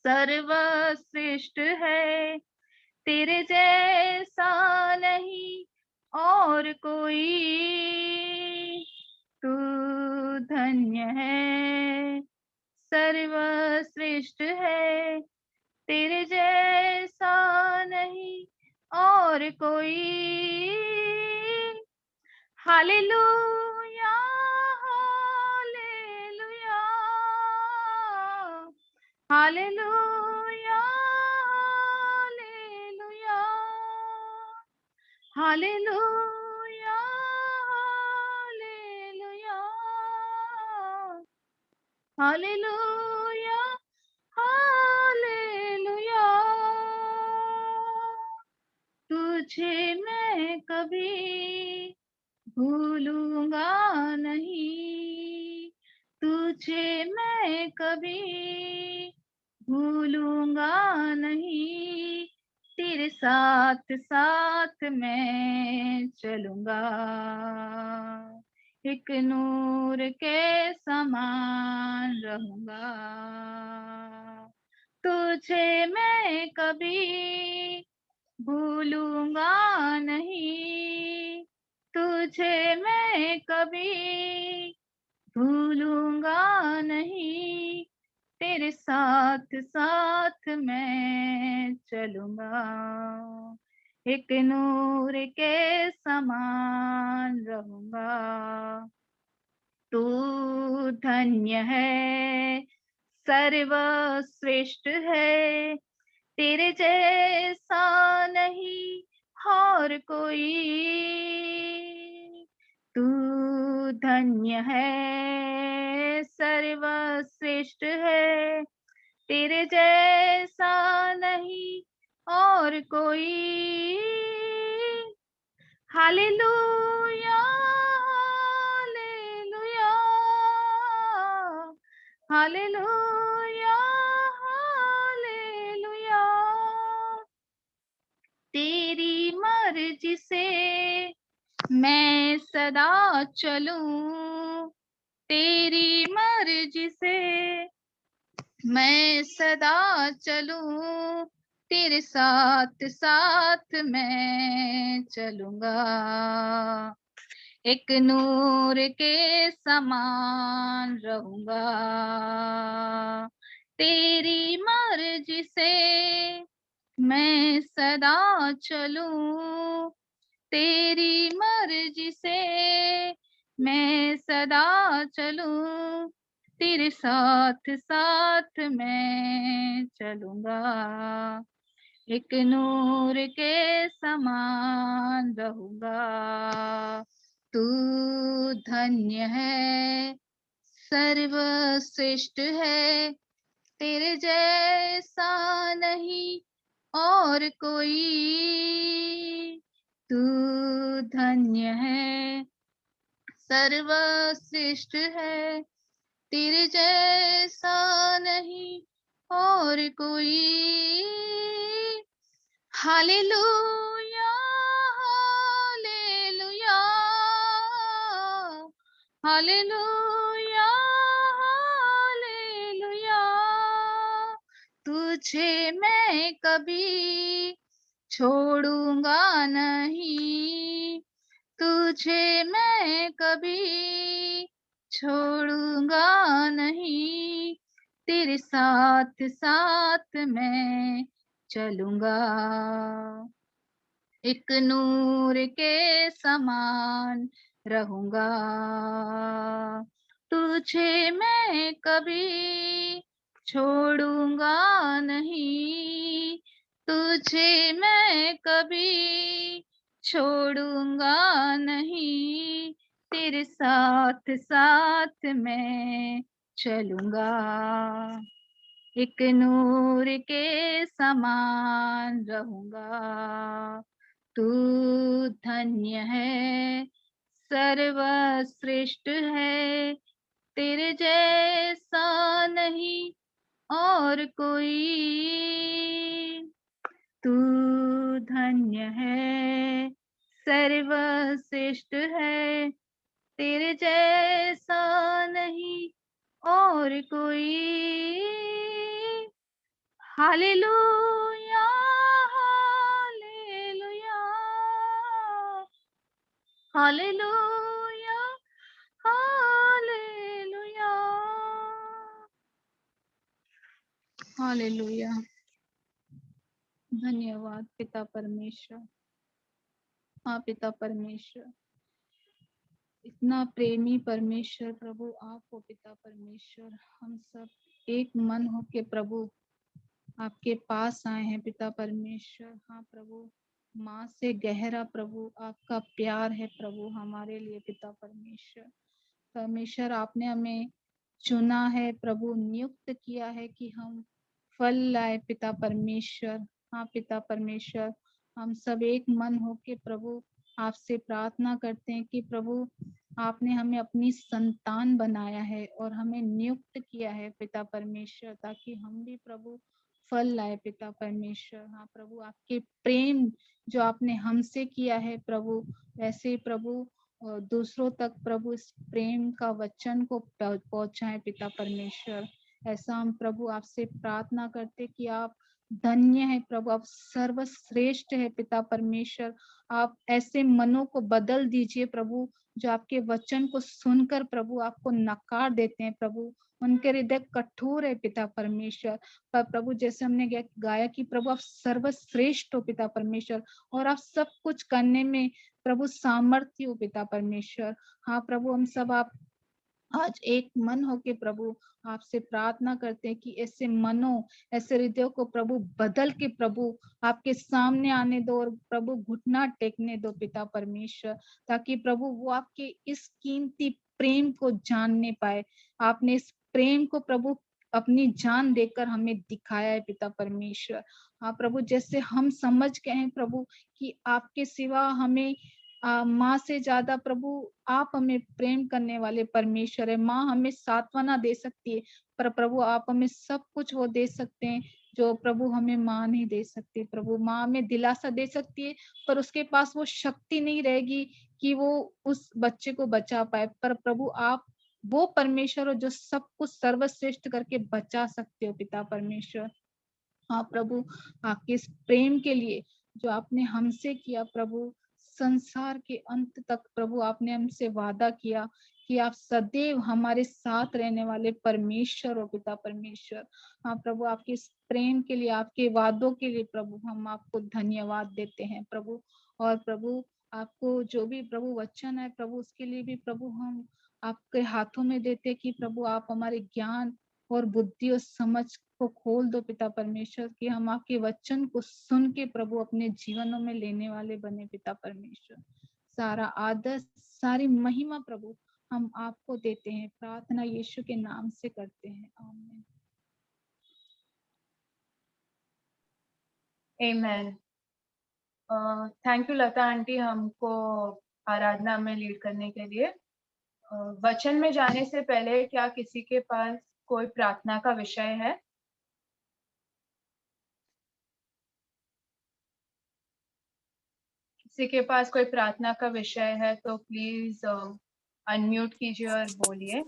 सर्वश्रेष्ठ है, तेरे जैसा नहीं और कोई, तू धन्य है, सर्वश्रेष्ठ है, तेरे जैसा नहीं और कोई। Hallelujah hallelujah hallelujah hallelujah hallelujah hallelujah hallelujah hallelujah. तुझे मैं कभी भूलूंगा नहीं, तुझे मैं कभी भूलूंगा नहीं, तेरे साथ साथ मैं चलूंगा, एक नूर के समान रहूंगा। तुझे मैं कभी भूलूंगा नहीं, तुझे मैं कभी भूलूंगा नहीं, तेरे साथ साथ मैं चलूंगा, एक नूर के समान रहूंगा। तू धन्य है, सर्वश्रेष्ठ है, तेरे जैसा नहीं और कोई। तू धन्य है, सर्वश्रेष्ठ है, तेरे जैसा नहीं और कोई। Hallelujah hallelujah hallelujah hallelujah. तेरी मर्जी से मैं सदा चलूं, तेरी मर्जी से मैं सदा चलूं, तेरे साथ साथ मैं चलूंगा, एक नूर के समान रहूंगा। तेरी मर्जी से मैं सदा चलूं, तेरी मर्जी से मैं सदा चलूं, तेरे साथ साथ मैं चलूंगा, एक नूर के समान रहूंगा। तू धन्य है, सर्वश्रेष्ठ है, तेरे जैसा नहीं और कोई। तू धन्य है, सर्वश्रेष्ठ है, तेरे जैसा नहीं और कोई। Hallelujah hallelujah hallelujah hallelujah. तुझे मैं कभी छोड़ूंगा नहीं, तुझे मैं कभी छोड़ूंगा नहीं, तेरे साथ साथ मैं चलूंगा, एक नूर के समान रहूंगा। तुझे मैं कभी छोड़ूंगा नहीं, तुझे मैं कभी छोड़ूंगा नहीं, तेरे साथ साथ मैं चलूंगा, एक नूर के समान रहूंगा। तू धन्य है, सर्वश्रेष्ठ है, तेरे जैसा नहीं और कोई। तू धन्य है, सर्वश्रेष्ठ है, तेरे जैसा नहीं और कोई। Hallelujah hallelujah hallelujah hallelujah hallelujah. धन्यवाद पिता परमेश्वर। हाँ पिता परमेश्वर, इतना प्रेमी परमेश्वर प्रभु आप हो पिता परमेश्वर। हम सब एक मन हो के प्रभु आपके पास आए हैं पिता परमेश्वर। हाँ प्रभु, माँ से गहरा प्रभु आपका प्यार है प्रभु हमारे लिए पिता परमेश्वर। परमेश्वर आपने हमें चुना है प्रभु, नियुक्त किया है कि हम फल लाए पिता परमेश्वर। हाँ पिता परमेश्वर, हम सब एक मन होके प्रभु आपसे प्रार्थना करते हैं कि प्रभु आपने हमें अपनी संतान बनाया है और हमें नियुक्त किया है पिता परमेश्वर, ताकि हम भी प्रभु फल लाए पिता परमेश्वर। हाँ प्रभु, आपके प्रेम जो आपने हमसे किया है प्रभु, वैसे ही प्रभु दूसरों तक प्रभु इस प्रेम का वचन को पहुंचाएं पिता परमेश्वर। ऐसा हम प्रभु आपसे प्रार्थना करते कि आप धन्य है प्रभु, आप सर्वश्रेष्ठ है पिता परमेश्वर। आप ऐसे मनों को बदल दीजिए प्रभु जो आपके वचन को सुनकर प्रभु आपको नकार देते हैं प्रभु, उनके हृदय कठोर है पिता परमेश्वर। पर प्रभु जैसे हमने गाया कि प्रभु आप सर्वश्रेष्ठ हो पिता परमेश्वर, और आप सब कुछ करने में प्रभु सामर्थ्य हो पिता परमेश्वर। हाँ प्रभु, हम सब आप आज एक मन होके प्रभु आपसे प्रार्थना करते हैं कि ऐसे मनों, ऐसे हृदयों को प्रभु बदल के प्रभु आपके सामने आने दो और प्रभु घुटना टेकने दो पिता परमेश्वर, ताकि प्रभु वो आपके इस कीमती प्रेम को जानने पाए। आपने इस प्रेम को प्रभु अपनी जान देकर हमें दिखाया है पिता परमेश्वर। हाँ प्रभु, जैसे हम समझ गए हैं प्रभु कि आपके सिवा हमें माँ से ज्यादा प्रभु आप हमें प्रेम करने वाले परमेश्वर है। माँ हमें सांत्वना दे सकती है, पर प्रभु आप हमें सब कुछ वो दे सकते हैं जो प्रभु हमें माँ नहीं दे सकती। प्रभु माँ हमें दिलासा दे सकती है, पर उसके पास वो शक्ति नहीं रहेगी कि वो उस बच्चे को बचा पाए। पर प्रभु आप वो परमेश्वर हो जो सब कुछ सर्वश्रेष्ठ करके बचा सकते हो पिता परमेश्वर। हाँ प्रभु, आपके इस प्रेम के लिए जो आपने हमसे किया प्रभु, संसार के अंत तक प्रभु आपने हमसे वादा किया कि आप सदैव हमारे साथ रहने वाले परमेश्वर हो पिता परमेश्वर। हाँ प्रभु, आपके इस प्रेम के लिए, आपके वादों के लिए प्रभु हम आपको धन्यवाद देते हैं प्रभु। और प्रभु आपको जो भी प्रभु वचन है प्रभु, उसके लिए भी प्रभु हम आपके हाथों में देते हैं कि प्रभु आप हमारे ज्ञान और बुद्धि और समझ को खोल दो पिता परमेश्वर, कि हम आपके वचन को सुन के प्रभु अपने जीवनों में लेने वाले बने पिता परमेश्वर। सारा आदर, सारी महिमा प्रभु हम आपको देते हैं। प्रार्थना यीशु के नाम से करते हैं, आमीन। Amen. Thank you Lata aunty हमको आराधना में लीड करने के लिए। वचन में जाने से पहले क्या किसी के पास कोई प्रार्थना का विषय है? किसी के पास कोई प्रार्थना का विषय है तो प्लीज अनम्यूट कीजिए और बोलिए।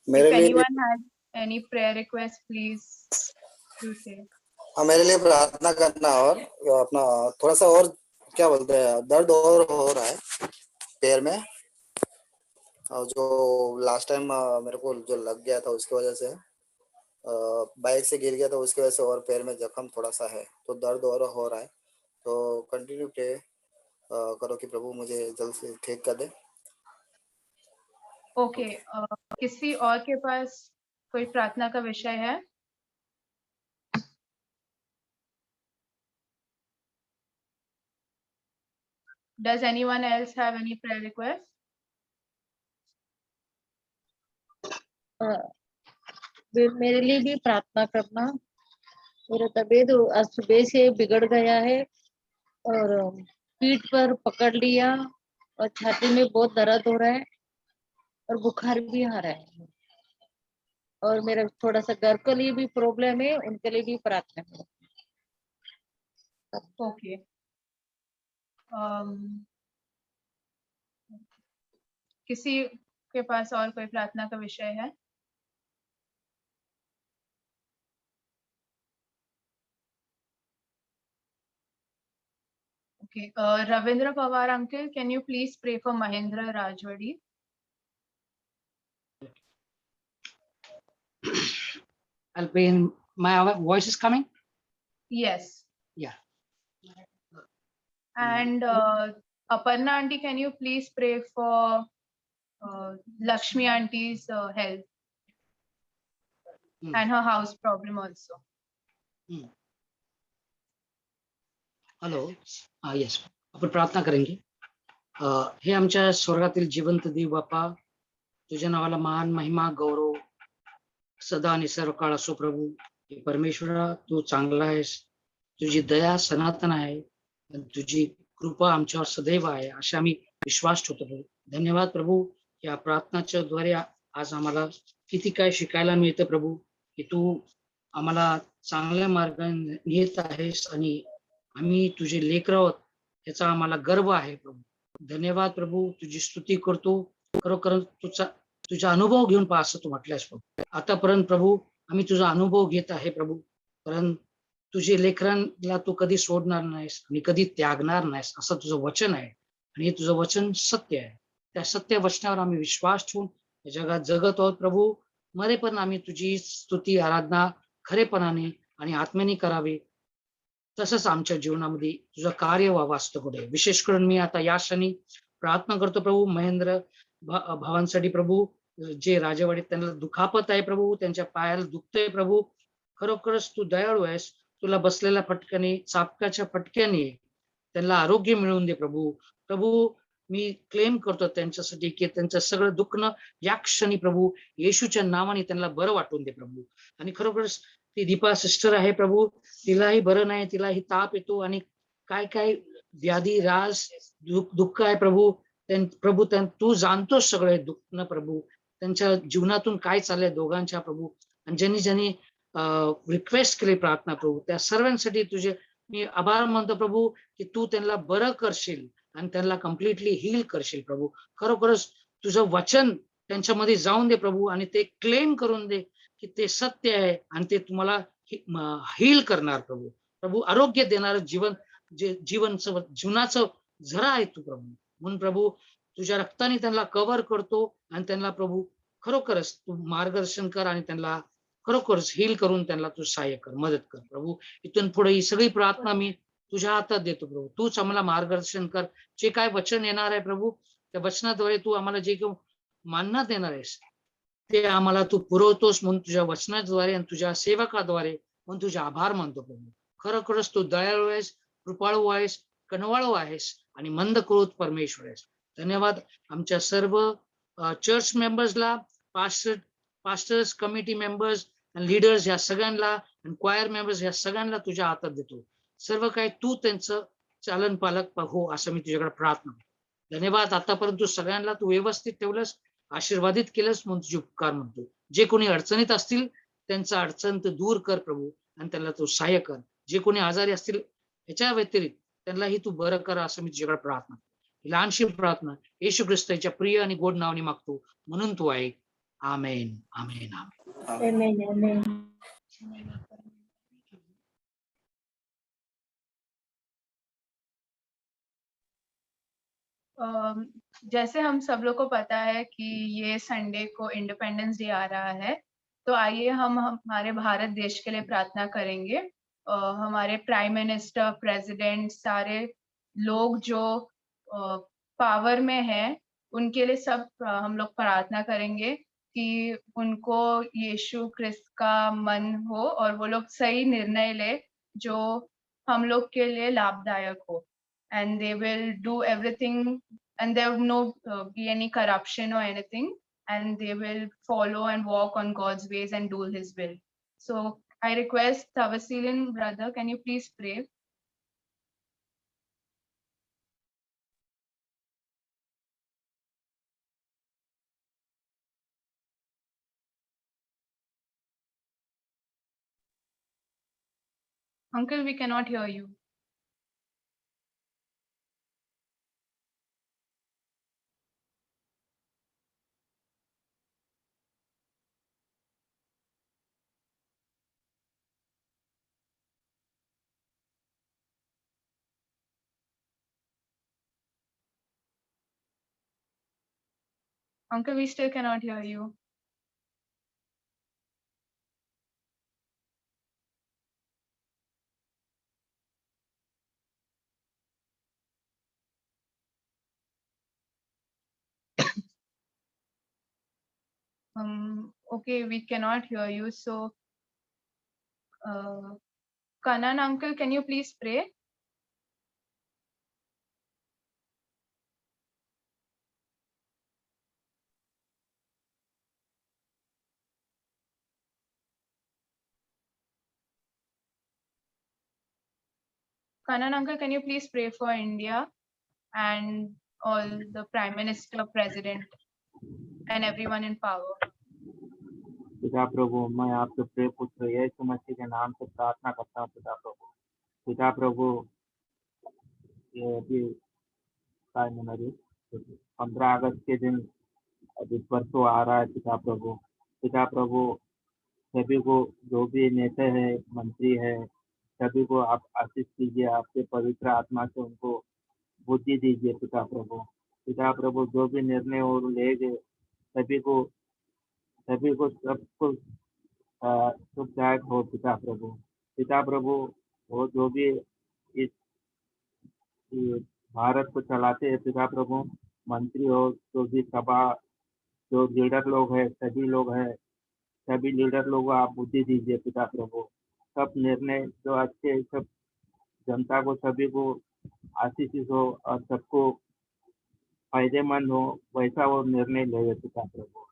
मेरे If लिए anyone has any prayer request, please do say. हाँ, मेरे लिए प्रार्थना करना। और अपना थोड़ा सा और क्या बोलते हैं, दर्द और हो रहा है पैर में, और जो लास्ट टाइम मेरे को जो लग गया था उसकी वजह से बाइक से गिर गया था, उसकी वजह से और पैर में जख्म थोड़ा सा है, तो दर्द और हो रहा है। तो कंटिन्यू प्रे करो कि प्रभु मुझे जल्द से ठीक कर दे। ओके, किसी और के पास कोई प्रार्थना का विषय है? Does anyone else have any prayer request? मेरे लिए भी प्रार्थना करना। मेरा तबीयत आज सुबह से बिगड़ गया है और पीठ पर पकड़ लिया और छाती में बहुत दर्द हो रहा है और बुखार भी आ रहा है। और मेरा थोड़ा सा घर के लिए भी प्रॉब्लम है, उनके लिए भी प्रार्थना करो। ओके, किसी के पास और कोई प्रार्थना का विषय है? Okay, Ravindra Pawar uncle, can you please pray for Mahindra Rajwadi? I'll pray in my voice is coming. Yes. Yeah. And Aparna auntie, can you please pray for Lakshmi auntie's health and her house problem also? Hello yes, आपण प्रार्थना करेंगे. हे आमच्या स्वर्गातील जिवंत देव बापा, तुझ्या नावाला मान महिमा गौरव सदा आणि सर्व काळ असो प्रभू. हे परमेश्वरा, तू चांगला आहेस, तुझी दया सनातन आहे आणि तुझी कृपा आमच्यावर सदैव आहे, असे आम्ही विश्वास ठेवतो प्रभू. धन्यवाद प्रभू, या प्रार्थनाच्या द्वारे आज आम्हाला किती काय शिकायला मिळतं प्रभू, की तू आम्हाला चांगल्या मार्गाने नेत आहेस आणि आम्ही तुझे लेकर आहोत याचा आम्हाला गर्व आहे प्रभू. धन्यवाद प्रभू, तुझी स्तुती करतो. खरोखर तुझा अनुभव घेऊन पहा असं तू म्हटलंस प्रभू. आतापर्यंत प्रभू आम्ही तुझा अनुभव घेत आहे प्रभू, कारण तुझे लेकरांना तू कधी सोडणार नाहीस आणि कधी त्यागणार नाहीस असं तुझं वचन आहे आणि हे तुझं वचन सत्य आहे. त्या सत्य वचनावर आम्ही विश्वास ठेवून या जगात जगत आहोत प्रभू. मरेपर्यंत आम्ही तुझी स्तुती आराधना खरेपणाने आणि आत्म्याने करावी, तसंच आमच्या जीवनामध्ये तुझं कार्य व्हावं असतं पुढे. विशेष करून मी आता या क्षणी प्रार्थना करतो प्रभू महेंद्र भावांसाठी प्रभू, जे राजवाडीत त्यांना दुखापत आहे प्रभू, त्यांच्या पायाला दुखतंय प्रभू. खरोखरच तू दयाळू आहेस. तुला बसलेल्या फटक्याने, चापकाच्या फटक्याने त्यांना आरोग्य मिळवून दे प्रभू. प्रभू मी क्लेम करतो त्यांच्यासाठी की त्यांचं सगळं दुखणं या क्षणी प्रभू येशूच्या नावाने त्यांना बरं वाटून दे प्रभू. आणि खरोखरच ती दीपा सिस्टर आहे प्रभू, तिलाही बरं नाही, तिलाही ताप येतो आणि काय काय व्याधी राज दुःख आहे प्रभू. प्रभू तू जाणतोस सगळे दुःख प्रभू, त्यांच्या जीवनातून काय चाललंय दोघांच्या प्रभू. आणि ज्यांनी ज्यांनी रिक्वेस्ट केली प्रार्थना प्रभू, त्या सर्वांसाठी तुझे मी आभार मानतो प्रभू, की तू त्यांना बरं करशील आणि त्यांना कम्प्लिटली हील करशील प्रभू. खरोखरच तुझं वचन त्यांच्यामध्ये जाऊन दे प्रभू आणि ते क्लेम करून दे की ते सत्य आहे आणि ते तुम्हाला हील करणार प्रभू. प्रभू आरोग्य देणार जीवनाचं झरा आहे तू प्रभू. म्हणून प्रभू तुझ्या रक्ताने त्यांना कव्हर करतो आणि त्यांना प्रभू खरोखरच तू मार्गदर्शन कर आणि त्यांना खरोखरच हील करून त्यांना तू सहाय्य कर, मदत कर प्रभू. इथून पुढे ही सगळी प्रार्थना मी तुझ्या हातात देतो प्रभू. तूच आम्हाला मार्गदर्शन कर. जे काय वचन येणार आहे प्रभू, त्या वचनाद्वारे तू आम्हाला जे काही मानना देणार आहेस ते आम्हाला तू पुरवतोस, म्हणून तुझ्या वचनाद्वारे आणि तुझ्या सेवकाद्वारे म्हणून तुझे आभार मानतो प्रभू. खरोखरच तू दयाळू आहेस, कृपाळू आहेस, कनवाळू आहेस आणि मंद क्रोध परमेश्वर आहेस. धन्यवाद. आमच्या सर्व चर्च मेंबर्सला, पास्टर्स, कमिटी मेंबर्स आणि लीडर्स या सगळ्यांना आणि क्वायर मेंबर्स या सगळ्यांना तुझ्या हातात देतो. सर्व काही तू त्यांचं चालन पालक हो असं मी तुझ्याकडे प्रार्थना करतो. धन्यवाद. आतापर्यंत तू सगळ्यांना तू व्यवस्थित ठेवलंस, आशीर्वादित केलंस म्हणून तुझे उपकार म्हणतो. जे कोणी अडचणीत असतील त्यांचा अडचण तू दूर कर प्रभू आणि त्यांना तू सहाय्य कर. जे कोणी आजारी असतील ह्याच्या व्यतिरिक्त त्यांनाही तू बरं कर असं मी तुझ्याकडे प्रार्थना करतो. लहानशी प्रार्थना येशू ख्रिस्ताच्या प्रिय आणि गोड नावाने मागतो, म्हणून तू ऐक. आमेन, आमेन, आमेन. Amen. Amen. जैसे हम सब लोग को पता है कि ये संडे को इंडिपेंडेंस डे आ रहा है, तो आइए हम हमारे भारत देश के लिए प्रार्थना करेंगे. हमारे प्राइम मिनिस्टर, प्रेसिडेंट, सारे लोग जो पावर में हैं, उनके लिए सब हम लोग प्रार्थना करेंगे कि उनको यीशु ख्रिस्त का मन हो और वो लोग सही निर्णय ले जो हम लोग के लिए लाभदायक हो. And they will do everything, and there will no be any corruption or anything, and they will follow and walk on God's ways and do His will. So I request Tavasilin brother, can you please pray? Uncle, we cannot hear you. Uncle, we still cannot hear you. Okay, we cannot hear you. So, Kanan uncle, can you please pray? Kanan uncle, can you please pray for India and all the Prime Minister, President, and everyone in power? पिता प्रभु, मैं आपके प्रिय पुत्र यीशु मसीह के नाम से प्रार्थना करता हूँ पिता प्रभु। पिता प्रभु, ये अभी टाइम मेरी 15 अगस्त के दिन अभी परसों आ रहा है पिता प्रभु। पिता प्रभु, सभी को जो भी नेता है, मंत्री है, सभी को आप आशीष कीजिए, आपके पवित्र आत्मा से उनको बुद्धि दीजिए पिता प्रभु। पिता प्रभु, जो भी निर्णय और लेंगे सभी को सबको शुभदायक हो पिता प्रभु। पिता प्रभु, वो जो भी इस भारत को चलाते हैं पिता प्रभु, मंत्री हो, जो भी सभा, जो लीडर लोग हैं, सभी लोग हैं, सभी लीडर लोगों को आप बुद्धि दीजिए पिता प्रभु। सब निर्णय जो अच्छे, सब जनता को सभी को आशीषित हो और सबको फायदेमंद हो, वैसा वो निर्णय ले पिता प्रभु।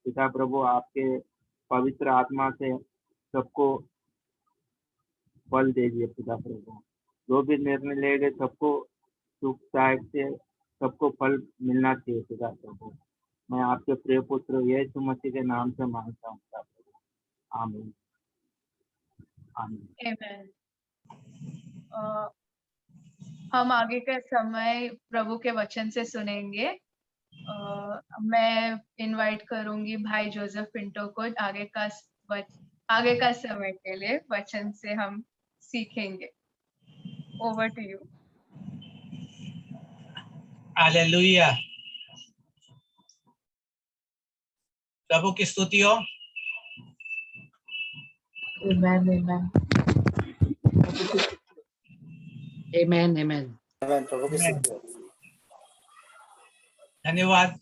पिता प्रभु, आपके पवित्र आत्मा से सबको फल दीजिए पिता प्रभु। जो भी निर्णय लेंगे सबको सुखदायक से सबको फल मिलना चाहिए पिता प्रभु। मैं आपके प्रिय पुत्र यीशु मसीह के नाम से मांगता हूँ पिता प्रभु। आमीन आमीन। Amen. हम आगे का समय प्रभु के वचन से सुनेंगे। मैं इनवाइट करूंगी भाई जोसेफ पिंटो को आगे का समय के लिए वचन से हम सीखेंगे। Over to you. हालेलुया। प्रभु की स्तुति हो। Amen, amen. Amen, amen. Amen. प्रभु की Amen. स्तुति हो। धन्यवाद,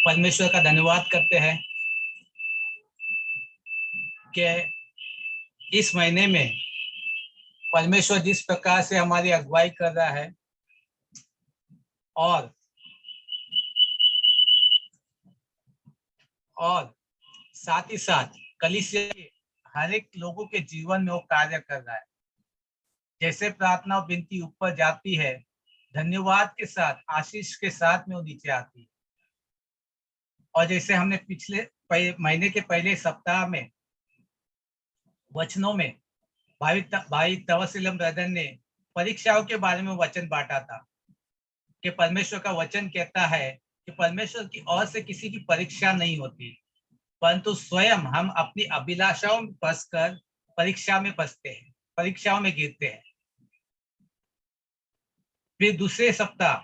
परमेश्वर का धन्यवाद करते हैं कि इस महीने में परमेश्वर जिस प्रकार से हमारी अगुवाई कर रहा है और साथ ही साथ कलीसिया के हर एक लोगों के जीवन में वो कार्य कर रहा है। जैसे प्रार्थना और विनती ऊपर जाती है, धन्यवाद के साथ, आशीष के साथ में वो नीचे आती है। और जैसे हमने पिछले महीने के पहले सप्ताह में वचनों में भाई तवसीलम ब्रदर ने परीक्षाओं के बारे में वचन बांटा था कि परमेश्वर का वचन कहता है कि परमेश्वर की ओर से किसी की परीक्षा नहीं होती, परंतु स्वयं हम अपनी अभिलाषाओं में फंसकर परीक्षा में फंसते हैं, परीक्षाओं में गिरते हैं। फिर दूसरे सप्ताह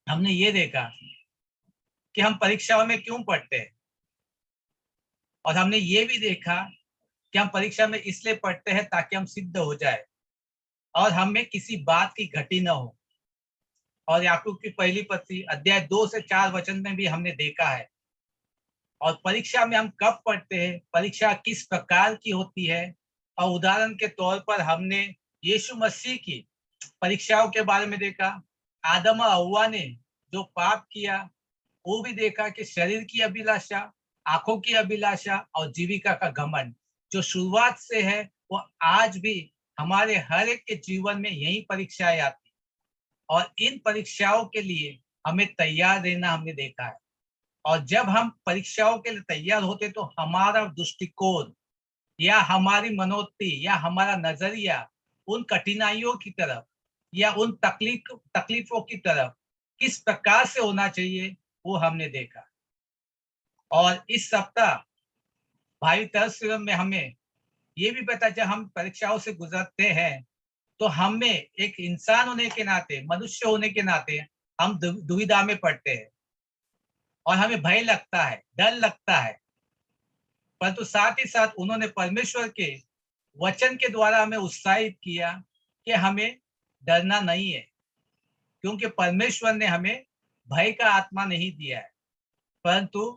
हमने ये देखा कि हम परीक्षाओं में क्यों पढ़ते हैं, और हमने ये भी देखा कि हम परीक्षा में इसलिए पढ़ते हैं ताकि हम सिद्ध हो जाए और हमें किसी बात की घटी न हो। और याकूब की पहली पत्री अध्याय 2 से 4 वचन में भी हमने देखा है। और परीक्षा में हम कब पढ़ते हैं, परीक्षा किस प्रकार की होती है, और उदाहरण के तौर पर हमने यीशु मसीह की परीक्षाओं के बारे में देखा। आदम और हव्वा ने जो पाप किया वो भी देखा कि शरीर की अभिलाषा, आंखों की अभिलाषा और जीविका का घमंड जो शुरुआत से है वो आज भी हमारे हर एक के जीवन में यही परीक्षाएं आती, और इन परीक्षाओं के लिए हमें तैयार रहना हमने देखा है। और जब हम परीक्षाओं के लिए तैयार होते तो हमारा दृष्टिकोण या हमारी मनोवृत्ति या हमारा नजरिया उन कठिनाइयों की तरफ या उन तकलीफों की तरफ किस प्रकार से होना चाहिए वो हमने देखा। और इस सप्ताह भाई तरसलम में हमें ये भी पता चला हम परीक्षाओं से गुजरते हैं तो हमें एक इंसान होने के नाते, मनुष्य होने के नाते हम दुविधा में पड़ते हैं और हमें भय लगता है, डर लगता है। परंतु साथ ही साथ उन्होंने परमेश्वर के वचन के द्वारा हमें उत्साहित किया कि हमें डरना नहीं है, क्योंकि परमेश्वर ने हमें भय का आत्मा नहीं दिया है, परंतु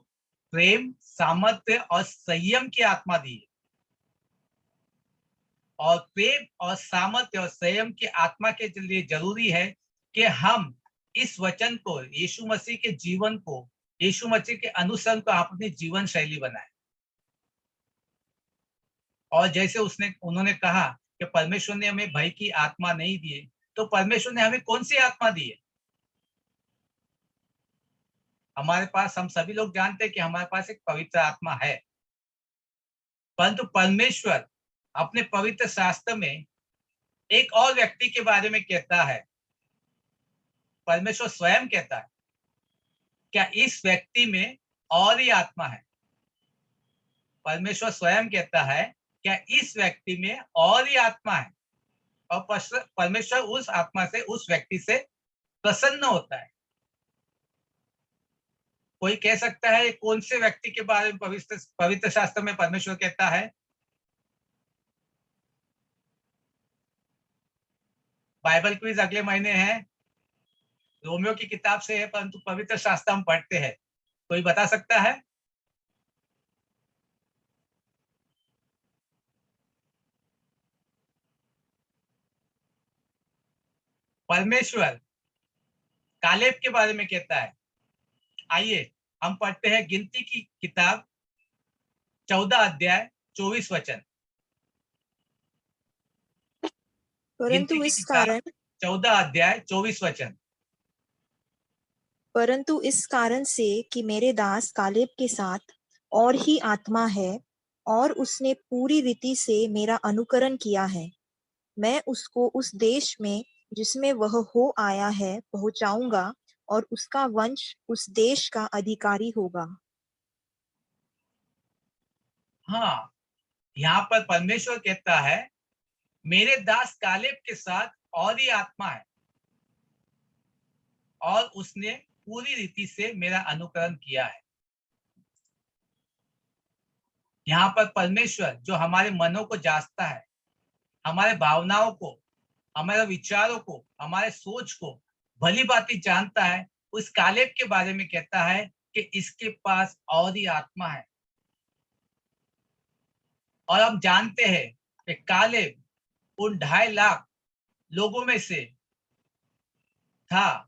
प्रेम, सामर्थ्य और संयम की आत्मा दी है। और प्रेम और सामर्थ्य और संयम की आत्मा के लिए जरूरी है कि हम इस वचन को, यीशु मसीह के जीवन को, यीशु मसीह के अनुसरण को अपनी जीवन शैली बनाए। और जैसे उन्होंने कहा कि परमेश्वर ने हमें भय की आत्मा नहीं दी है, तो परमेश्वर ने हमें कौन सी आत्मा दी है? हमारे पास, हम सभी लोग जानते हैं कि हमारे पास एक पवित्र आत्मा है, परंतु परमेश्वर अपने पवित्र शास्त्र में एक और व्यक्ति के बारे में कहता है। परमेश्वर स्वयं कहता है, क्या इस व्यक्ति में और ही आत्मा है? परमेश्वर स्वयं कहता है, क्या इस व्यक्ति में और ही आत्मा है? और परमेश्वर उस आत्मा से, उस व्यक्ति से प्रसन्न होता है। कोई कह सकता है कौन से व्यक्ति के बारे में पवित्र शास्त्र में परमेश्वर कहता है? बाइबल क्विज अगले महीने है, रोमियो की किताब से है, परंतु पवित्र शास्त्र हम पढ़ते हैं। कोई बता सकता है? परमेश्वर कालेब के बारे में कहता है। आइए हम पढ़ते हैं गिनती की किताब 14 अध्याय 24 वचन। परंतु इस कारण 14 अध्याय 24 वचन। परंतु इस कारण से कि मेरे दास कालेब के साथ और ही आत्मा है और उसने पूरी रीति से मेरा अनुकरण किया है, मैं उसको उस देश में जिसमें वह हो आया है पहुंचाऊंगा और उसका वंश उस देश का अधिकारी होगा। हाँ, यहाँ पर परमेश्वर कहता है मेरे दास कालेब के साथ और ही आत्मा है और उसने पूरी रीति से मेरा अनुकरण किया है। यहाँ पर परमेश्वर जो हमारे मनों को जांचता है, हमारे भावनाओं को, हमारे विचारों को, हमारे सोच को भली भांति जानता है, उस कालेब के बारे में कहता है कि इसके पास और ही आत्मा है। और हम जानते हैं कि कालेब उन 2.5 लाख लोगों में से था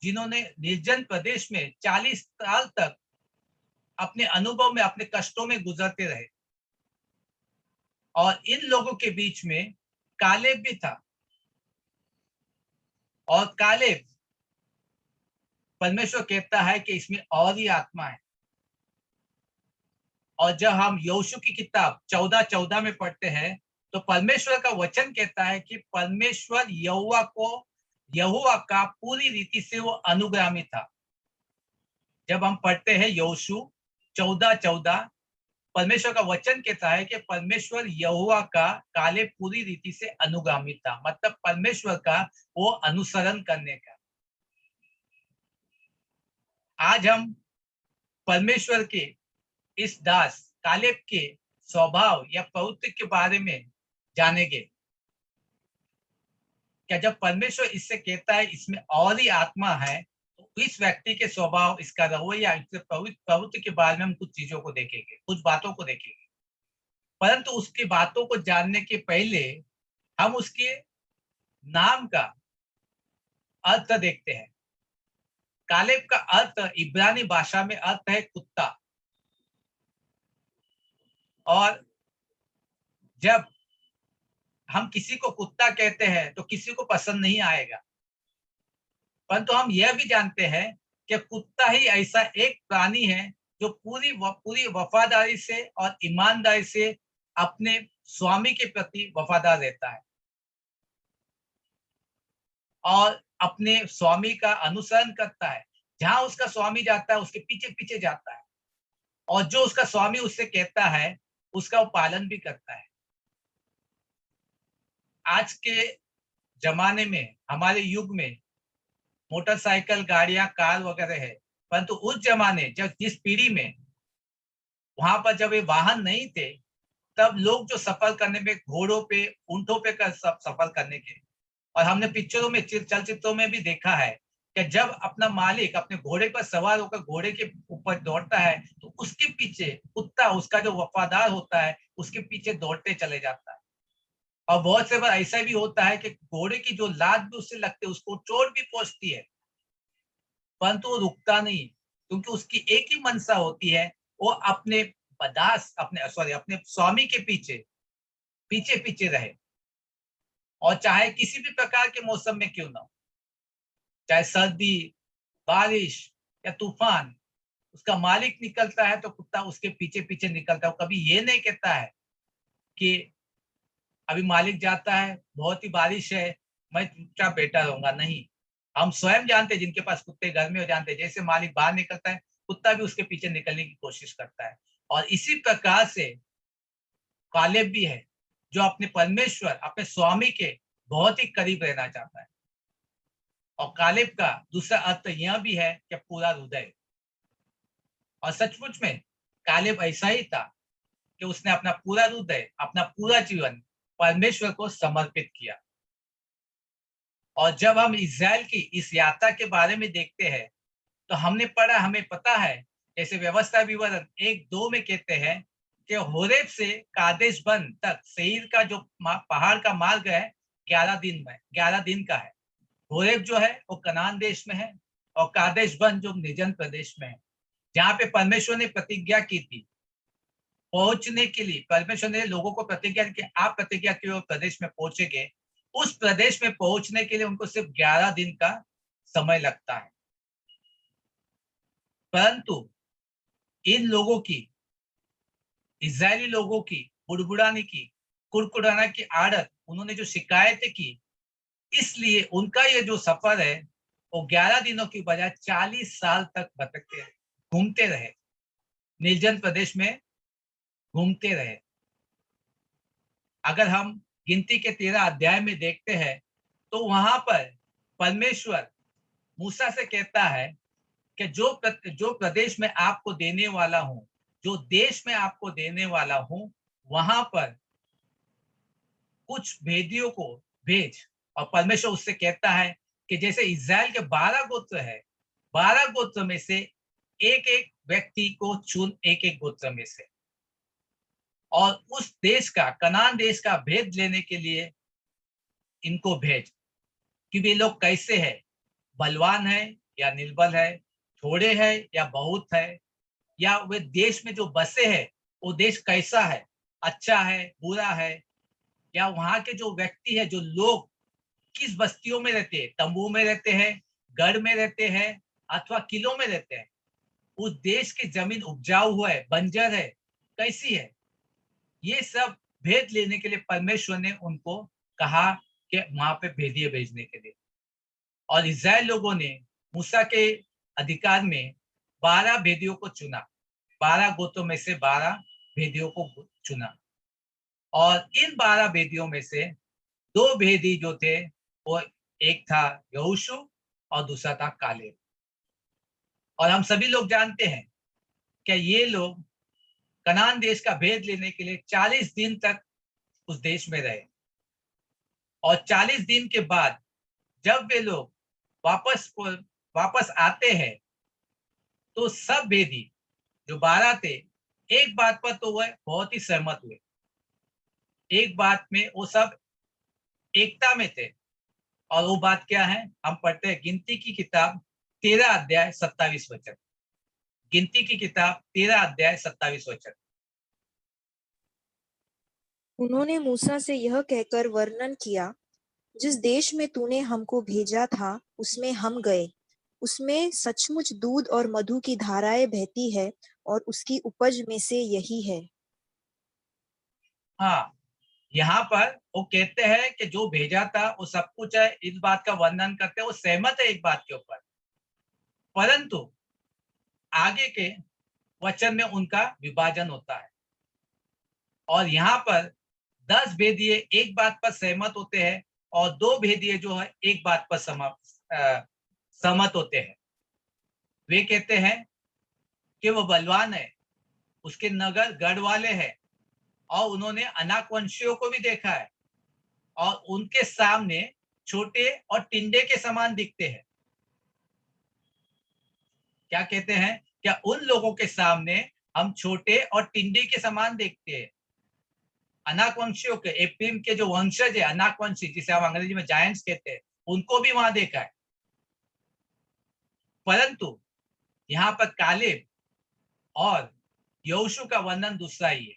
जिन्होंने निर्जन प्रदेश में 40 साल तक अपने अनुभव में, अपने कष्टों में गुजरते रहे। और इन लोगों के बीच में कालेब भी था। और कालेब, परमेश्वर कहता है कि इसमें और ही आत्मा है। और जब हम यहोशू की किताब 14:14 में पढ़ते हैं तो परमेश्वर का वचन कहता है कि परमेश्वर यहोवा का पूरी रीति से वो अनुगामी था। जब हम पढ़ते हैं यहोशू 14:14, परमेश्वर का वचन कहता है कि परमेश्वर यहोवा का कालेब पूरी रीति से अनुगामी था, मतलब परमेश्वर का वो अनुसरण करने का। आज हम परमेश्वर के इस दास कालेब के स्वभाव या प्रवृत्ति के बारे में जानेंगे। क्या जब परमेश्वर इससे कहता है इसमें और ही आत्मा है, तो इस व्यक्ति के स्वभाव, इसका रवैया, इसके प्रवृत्ति के बारे में हम कुछ चीजों को देखेंगे, कुछ बातों को देखेंगे। परंतु उसकी बातों को जानने के पहले हम उसके नाम का अर्थ देखते हैं। कालेब का अर्थ इब्रानी भाषा में अर्थ है कुत्ता। और जब हम किसी को कुत्ता कहते हैं तो किसी को पसंद नहीं आएगा, परंतु हम यह भी जानते हैं कि कुत्ता ही ऐसा एक प्राणी है जो पूरी वफादारी से और ईमानदारी से अपने स्वामी के प्रति वफादार रहता है और अपने स्वामी का अनुसरण करता है। जहां उसका स्वामी जाता है उसके पीछे पीछे जाता है, और जो उसका स्वामी उससे कहता है उसका वो पालन भी करता है। आज के जमाने में, हमारे युग में मोटरसाइकिल, गाड़ियां, कार वगैरह है, परंतु उस जमाने जिस पीढ़ी में वहां पर जब ये वाहन नहीं थे, तब लोग जो सफर करने में घोड़ों पे, ऊंटों पे सफर करने के, और हमने पिक्चरों में, चलचित्रों में भी देखा है कि जब अपना मालिक अपने घोड़े पर सवार होकर घोड़े के ऊपर दौड़ता है तो उसके पीछे कुत्ता, उसका जो वफादार होता है, उसके पीछे दौड़ते चले जाता है। और बहुत से बार ऐसा भी होता है कि घोड़े की जो लात भी उससे लगती है, उसको चोट भी पहुंचती है, परंतु वो रुकता नहीं, क्योंकि उसकी एक ही मनसा होती है, वो अपने पदास अपने स्वामी के पीछे पीछे पीछे रहे, और चाहे किसी भी प्रकार के मौसम में क्यों ना हो, चाहे सर्दी, बारिश या तूफान, उसका मालिक निकलता है तो कुत्ता उसके पीछे पीछे निकलता है। कभी ये नहीं कहता है कि अभी मालिक जाता है, बहुत ही बारिश है, मैं चुपचाप बैठा रहूंगा। नहीं, हम स्वयं जानते, जिनके पास कुत्ते घर में हो, जानते जैसे मालिक बाहर निकलता है, कुत्ता भी उसके पीछे निकलने की कोशिश करता है। और इसी प्रकार से कालेब भी है, जो अपने परमेश्वर, अपने स्वामी के बहुत ही करीब रहना चाहता है। और कालेब का दूसरा अर्थ यह भी है कि पूरा हृदय। और सचमुच में कालेब ऐसा ही था कि उसने अपना पूरा हृदय, अपना पूरा जीवन परमेश्वर को समर्पित किया। और जब हम इस्राएल की इस यात्रा के बारे में देखते हैं तो हमने पढ़ा, हमें पता है, जैसे व्यवस्था विवरण 1:2 में कहते हैं कि होरेब से कादेश बन तक सेईर का जो पहाड़ का मार्ग है 11 दिन का है। होरेब जो है वो कनान देश में है, और कादेश बन जो निर्जन प्रदेश में है, जहाँ पे परमेश्वर ने प्रतिज्ञा की थी पहुंचने के लिए। परमेश्वर ने लोगों को प्रतिज्ञा की, आप प्रतिज्ञा के प्रदेश में पहुंचेंगे। उस प्रदेश में पहुंचने के लिए उनको सिर्फ 11 दिन का समय लगता है। परंतु इन लोगों की, इजरायली लोगों की बुड़बुड़ाने की, कुड़कुड़ाना की आदत, उन्होंने जो शिकायतें की, इसलिए उनका ये जो सफर है वो 11 दिनों की बजाय 40 साल तक भटकते रहे, घूमते रहे, निर्जन प्रदेश में घूमते रहे। अगर हम गिनती के 13 अध्याय में देखते हैं तो वहां पर परमेश्वर मूसा से कहता है कि जो प्रदेश में आपको देने वाला हूं, जो देश में आपको देने वाला हूं, वहां पर कुछ भेदियों को भेज। और परमेश्वर उससे कहता है कि जैसे इस्राएल के 12 गोत्र है, 12 गोत्र में से एक एक व्यक्ति को चुन, एक एक गोत्र में से, और उस देश का, कनान देश का भेद लेने के लिए इनको भेज कि वे लोग कैसे है, बलवान है या निर्बल है, थोड़े है या बहुत है, या वे देश में जो बसे हैं वो देश कैसा है, अच्छा है, बुरा है, या वहां के जो व्यक्ति है, जो लोग किस बस्तियों में रहते हैं, तंबू में रहते हैं, गढ़ में रहते हैं अथवा किलों में रहते हैं, उस देश की जमीन उपजाऊ है, बंजर है, कैसी है, ये सब भेद लेने के लिए परमेश्वर ने उनको कहा कि वहां पे भेदिए भेजने के लिए। और इस्राएल लोगों ने मूसा के अधिकार में 12 भेदियों को चुना, 12 गोत्रों में से 12 भेदियों को चुना। और इन 12 भेदियों में से 2 भेदी जो थे, वो एक था यहोशू और दूसरा था कालेब। और हम सभी लोग जानते हैं कि ये लोग कनान देश का भेद लेने के लिए 40 दिन तक उस देश में रहे। और 40 दिन के बाद जब वे लोग वापस आते हैं तो सब भेदी जो 12 थे, एक बात पर तो वह बहुत ही सहमत हुए, एक बात में वो सब एकता में थे। और वो बात क्या है, हम पढ़ते हैं गिनती की किताब 13 अध्याय 27 वचन। गिनती की किताब 13 अध्याय 27 वचन। उन्होंने मूसा से यह कहकर वर्णन किया, जिस देश में तूने हमको भेजा था उसमें हम गए, उसमें सचमुच दूध और मधु की धाराएं बहती है, और उसकी उपज में से यही है। हाँ, यहाँ पर वो कहते हैं कि जो भेजा था वो सब कुछ है, इस बात का वर्णन करते हैं, वो सहमत है एक बात के ऊपर, परंतु आगे के वचन में उनका विभाजन होता है। और यहाँ पर 10 भेदिए एक बात पर सहमत होते हैं और 2 भेदिए जो है एक बात पर सहमत होते हैं। वे कहते हैं कि वो बलवान है, उसके नगर गढ़ वाले हैं, और उन्होंने अनाकवंशियों को भी देखा है, और उनके सामने छोटे और टिंडे के समान दिखते हैं। क्या कहते हैं, क्या उन लोगों के सामने हम छोटे और टिंडे के समान देखते हैं। अनाकवंशियों के, एप्रिम के जो वंशज है अनाकवंशी, जिसे हम अंग्रेजी में जायंट्स कहते हैं, उनको भी वहां देखा है। परंतु यहाँ पर कालेब और यहोशू का वर्णन दूसरा ही है।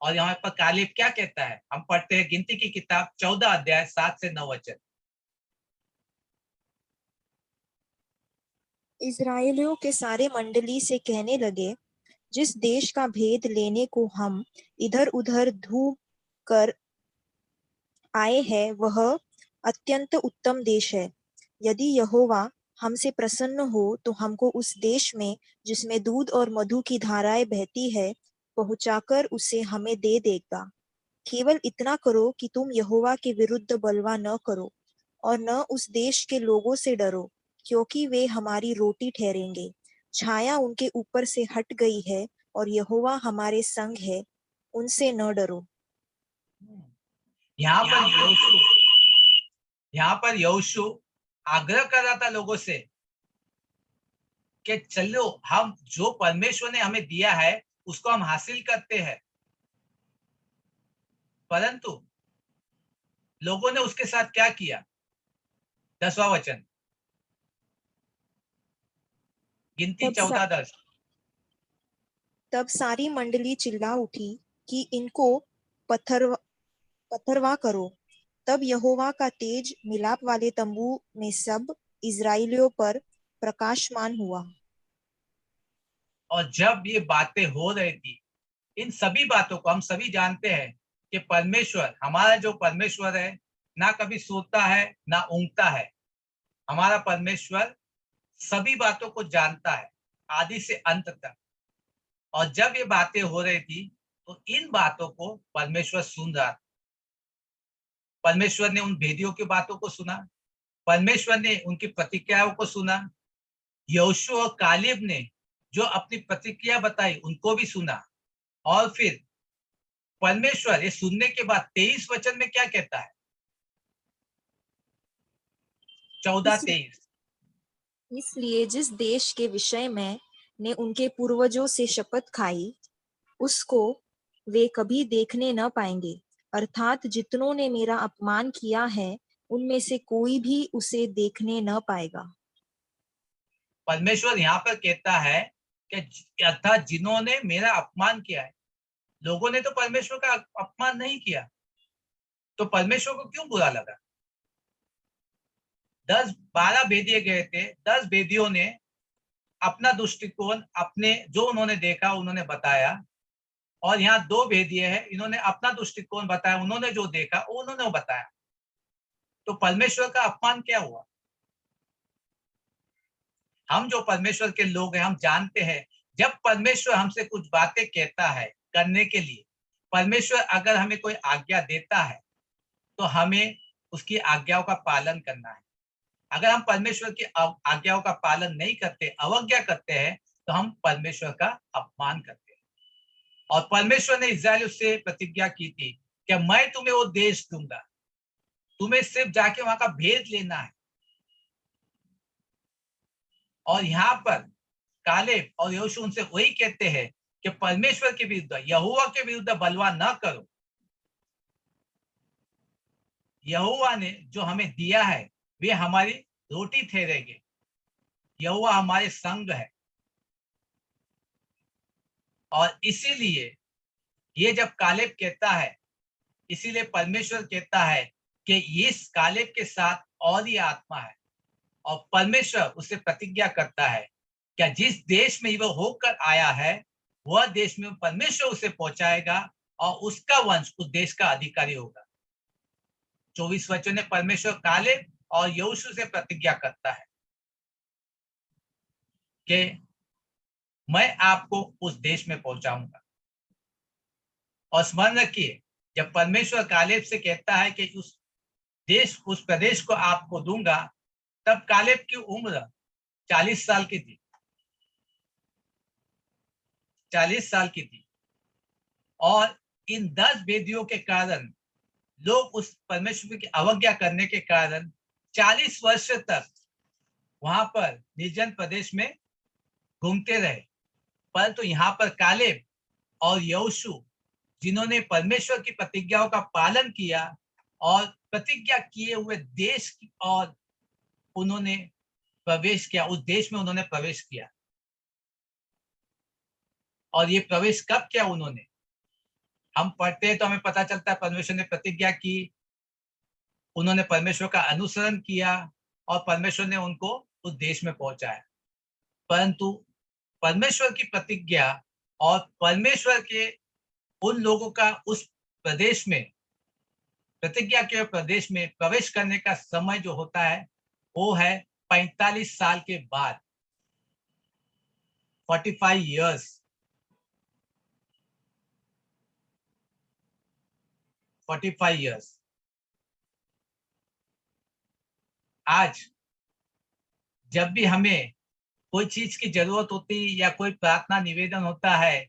और यहाँ पर कालेब क्या कहता है, हम पढ़ते हैं गिनती की किताब 14 अध्याय 7 से 9 वचन। इस्राएलियों के सारे मंडली से कहने लगे, जिस देश का भेद लेने को हम इधर उधर धूम कर आए हैं वह अत्यंत उत्तम देश है। यदि यहोवा हमसे प्रसन्न हो तो हमको उस देश में जिसमें दूध और मधु की धाराएं बहती है पहुंचाकर उसे हमें दे देगा। केवल इतना करो कि तुम यहोवा के विरुद्ध बलवा न करो और न उस देश के लोगों से डरो, क्योंकि वे हमारी रोटी ठहरेंगे। छाया उनके ऊपर से हट गई है और यहोवा हमारे संग है, उनसे न डरो। यहाँ पर यहोशू आग्रह कर रहा था लोगों से कि चलो हम जो परमेश्वर ने हमें दिया है उसको हम हासिल करते हैं। परंतु लोगों ने उसके साथ क्या किया, 10वां वचन, गिनती 14:10। तब सारी मंडली चिल्ला उठी कि इनको पत्थरवा करो। तब यहोवा का तेज मिलाप वाले तंबू में सब इस्राएलियों पर प्रकाशमान हुआ। और जब ये बातें हो रही थी, इन सभी बातों को हम सभी जानते हैं कि परमेश्वर, हमारा जो परमेश्वर है, ना कभी सोता है ना ऊँघता है। हमारा परमेश्वर सभी बातों को जानता है आदि से अंत तक। और जब ये बातें हो रही थी तो इन बातों को परमेश्वर सुन रहा था। परमेश्वर ने उन भेदियों की बातों को सुना, परमेश्वर ने उनकी प्रतिक्रियाओं को सुना। यहोशू और कालेब ने जो अपनी प्रतिक्रिया बताई उनको भी सुना। और फिर परमेश्वर ये सुनने के बाद 23 वचन में क्या कहता है, 14:23। इसलिए जिस देश के विषय में ने उनके पूर्वजों से शपथ खाई उसको वे कभी देखने न पाएंगे, अर्थात जितनों ने मेरा अपमान किया है उनमें से कोई भी उसे देखने न पाएगा। परमेश्वर यहाँ पर कहता है कि अर्थात जिन्होंने मेरा अपमान किया है। लोगों ने तो परमेश्वर का अपमान नहीं किया, तो परमेश्वर को क्यों बुरा लगा। 10-12 भेदिए गए थे, 10 भेदियों ने अपना दृष्टिकोण, अपने जो उन्होंने देखा उन्होंने बताया। और यहाँ 2 भेदिए हैं, इन्होंने अपना दृष्टिकोण बताया, उन्होंने जो देखा उन्होंने बताया। तो परमेश्वर का अपमान क्या हुआ। हम जो परमेश्वर के लोग हैं, हम जानते हैं जब परमेश्वर हमसे कुछ बातें कहता है करने के लिए, परमेश्वर अगर हमें कोई आज्ञा देता है तो हमें उसकी आज्ञाओं का पालन करना है। अगर हम परमेश्वर की आज्ञाओं का पालन नहीं करते, अवज्ञा करते हैं, तो हम परमेश्वर का अपमान करते हैं। और परमेश्वर ने इस्राएल से प्रतिज्ञा की थी कि मैं तुम्हें वो देश दूंगा, तुम्हें सिर्फ जाके वहां का भेद लेना है। और यहाँ पर कालेब और यहोशू उनसे वही कहते हैं कि परमेश्वर के विरुद्ध, यहोवा के विरुद्ध बलवा न करो। यहोवा ने जो हमें दिया है वे हमारी रोटी ठहरेंगे। यहोवा हमारे संग है। और इसीलिए ये जब कालेब कहता है, इसीलिए परमेश्वर कहता है कि इस कालेब के साथ और ही आत्मा है। और परमेश्वर उससे प्रतिज्ञा करता है कि जिस देश में वह होकर आया है वह देश में परमेश्वर उसे पहुंचाएगा और उसका वंश उस देश का अधिकारी होगा। 24 वचन में परमेश्वर कालेब और यहोशू से प्रतिज्ञा करता है कि मैं आपको उस देश में पहुंचाऊंगा। और स्मरण रखिए, जब परमेश्वर कालेब से कहता है कि उस प्रदेश को आपको दूंगा, तब कालेब की उम्र 40 साल की थी। 40 साल की थी। और इन 10 वेदियों के कारण लोग उस परमेश्वर की अवज्ञा करने के कारण 40 वर्ष तक वहां पर निर्जन प्रदेश में घूमते रहे, परंतु यहाँ पर कालेब और यहोशू जिन्होंने परमेश्वर की प्रतिज्ञाओं का पालन किया और प्रतिज्ञा किए हुए देश की और उन्होंने प्रवेश किया, उस देश में उन्होंने प्रवेश किया। और ये प्रवेश कब किया उन्होंने? हम पढ़ते हैं तो हमें पता चलता है परमेश्वर ने प्रतिज्ञा की, उन्होंने परमेश्वर का अनुसरण किया और परमेश्वर ने उनको उस देश में पहुंचाया। परंतु परमेश्वर की प्रतिज्ञा और परमेश्वर के उन लोगों का उस प्रदेश में, प्रतिज्ञा के प्रदेश में प्रवेश करने का समय जो होता है वो है 45 साल के बाद, 45 years। 45 years। आज जब भी हमें कोई चीज की जरूरत होती या कोई प्रार्थना निवेदन होता है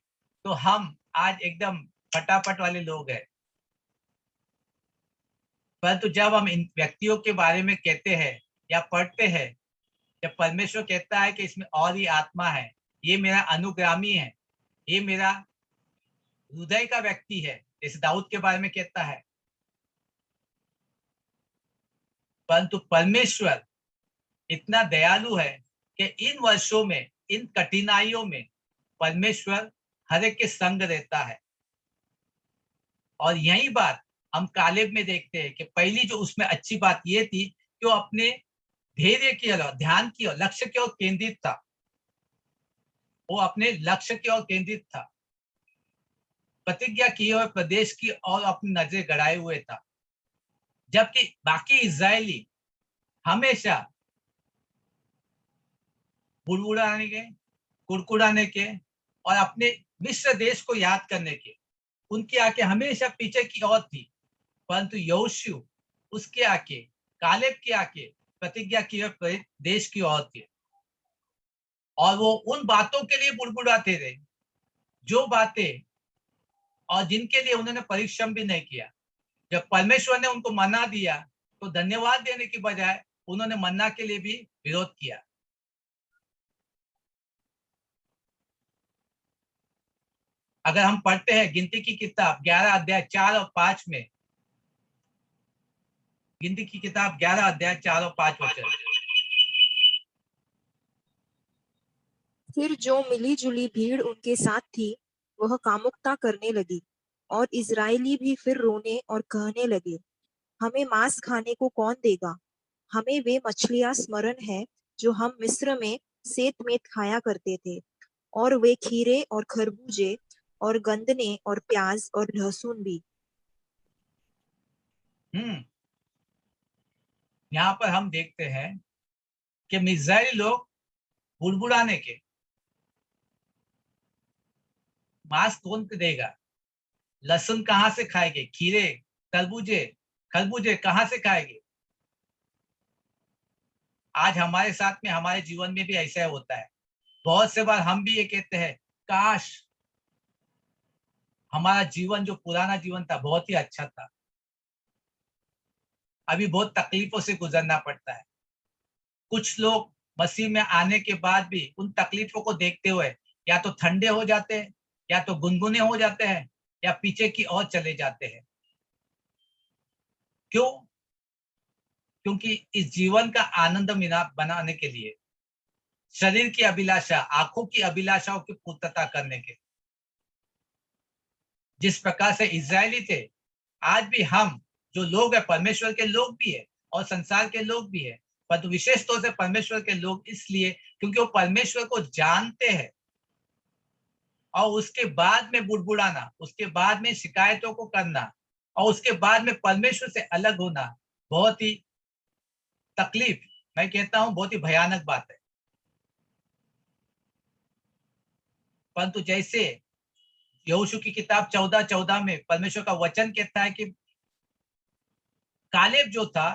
तो हम आज एकदम फटाफट वाले लोग हैं, परंतु जब हम इन व्यक्तियों के बारे में कहते हैं या पढ़ते हैं, जब परमेश्वर कहता है कि इसमें और ही आत्मा है, ये मेरा अनुगामी है, ये मेरा हृदय का व्यक्ति है, इस दाऊद के बारे में कहता है। परंतु परमेश्वर इतना दयालु है कि इन वर्षों में, इन कठिनाइयों में परमेश्वर हर एक के संग रहता है। और यही बात हम कालेब में देखते हैं कि पहली जो उसमें अच्छी बात ये थी कि वो अपने धैर्य की ओर, ध्यान की ओर, लक्ष्य की ओर केंद्रित था। वो अपने लक्ष्य की ओर केंद्रित था, प्रतिज्ञा किए हुए प्रदेश की ओर अपनी नजर गड़ाए हुए था। जबकि बाकी इजरायली हमेशा बुड़बुड़ाने के, कुड़कुड़ाने के और अपने मिस्र देश को याद करने के, उनकी आंखें हमेशा पीछे की ओर थी। परंतु यहोशू, उसके आंखें, कालेब की आंखें प्रतिज्ञा किए देश की ओर थी। और वो उन बातों के लिए बुड़बुड़ाते रहे जो बातें और जिनके लिए उन्होंने परिश्रम भी नहीं किया। जब परमेश्वर ने उनको मन्ना दिया तो धन्यवाद देने की बजाय उन्होंने मन्ना के लिए भी विरोध किया। अगर हम पढ़ते हैं गिनती की किताब 11 अध्याय 4 और 5 में, गिनती की किताब 11 अध्याय 4 और 5 वचन। फिर जो मिली जुली भीड़ उनके साथ थी वह कामुकता करने लगी और इजरायली भी फिर रोने और कहने लगे, हमें मांस खाने को कौन देगा? हमें वे मछलियां स्मरण है जो हम मिस्र में सेत में खाया करते थे, और वे खीरे और खरबूजे और गंदने और प्याज और लहसुन भी। यहाँ पर हम देखते हैं कि मिस्राइली लोग बुड़बुड़ाने के, मांस कौन देगा, लहसुन कहाँ से खाएंगे, खीरे खरबूजे कहाँ से खाएंगे। आज हमारे साथ में, हमारे जीवन में भी ऐसा होता है। बहुत से बार हम भी ये कहते हैं, काश हमारा जीवन, जो पुराना जीवन था, बहुत ही अच्छा था। अभी बहुत तकलीफों से गुजरना पड़ता है। कुछ लोग मसीह में आने के बाद भी उन तकलीफों को देखते हुए या तो ठंडे हो जाते हैं, या तो गुनगुने हो जाते हैं, या पीछे की ओर चले जाते हैं। क्यों? क्योंकि इस जीवन का आनंद बनाने के लिए, शरीर की अभिलाषा, आंखों की अभिलाषाओं की पूर्तता करने के, जिस प्रकार से इजरायली थे, आज भी हम जो लोग हैं, परमेश्वर के लोग भी है और संसार के लोग भी है, परंतु विशेष तौर से परमेश्वर के लोग इसलिए क्योंकि वो परमेश्वर को जानते हैं। और उसके बाद में बुड़बुड़ाना, उसके बाद में शिकायतों को करना और उसके बाद में परमेश्वर से अलग होना बहुत ही तकलीफ, मैं कहता हूं बहुत ही भयानक बात है। परंतु जैसे यहोशू की किताब 14:14 में परमेश्वर का वचन कहता है कि कालेब जो था,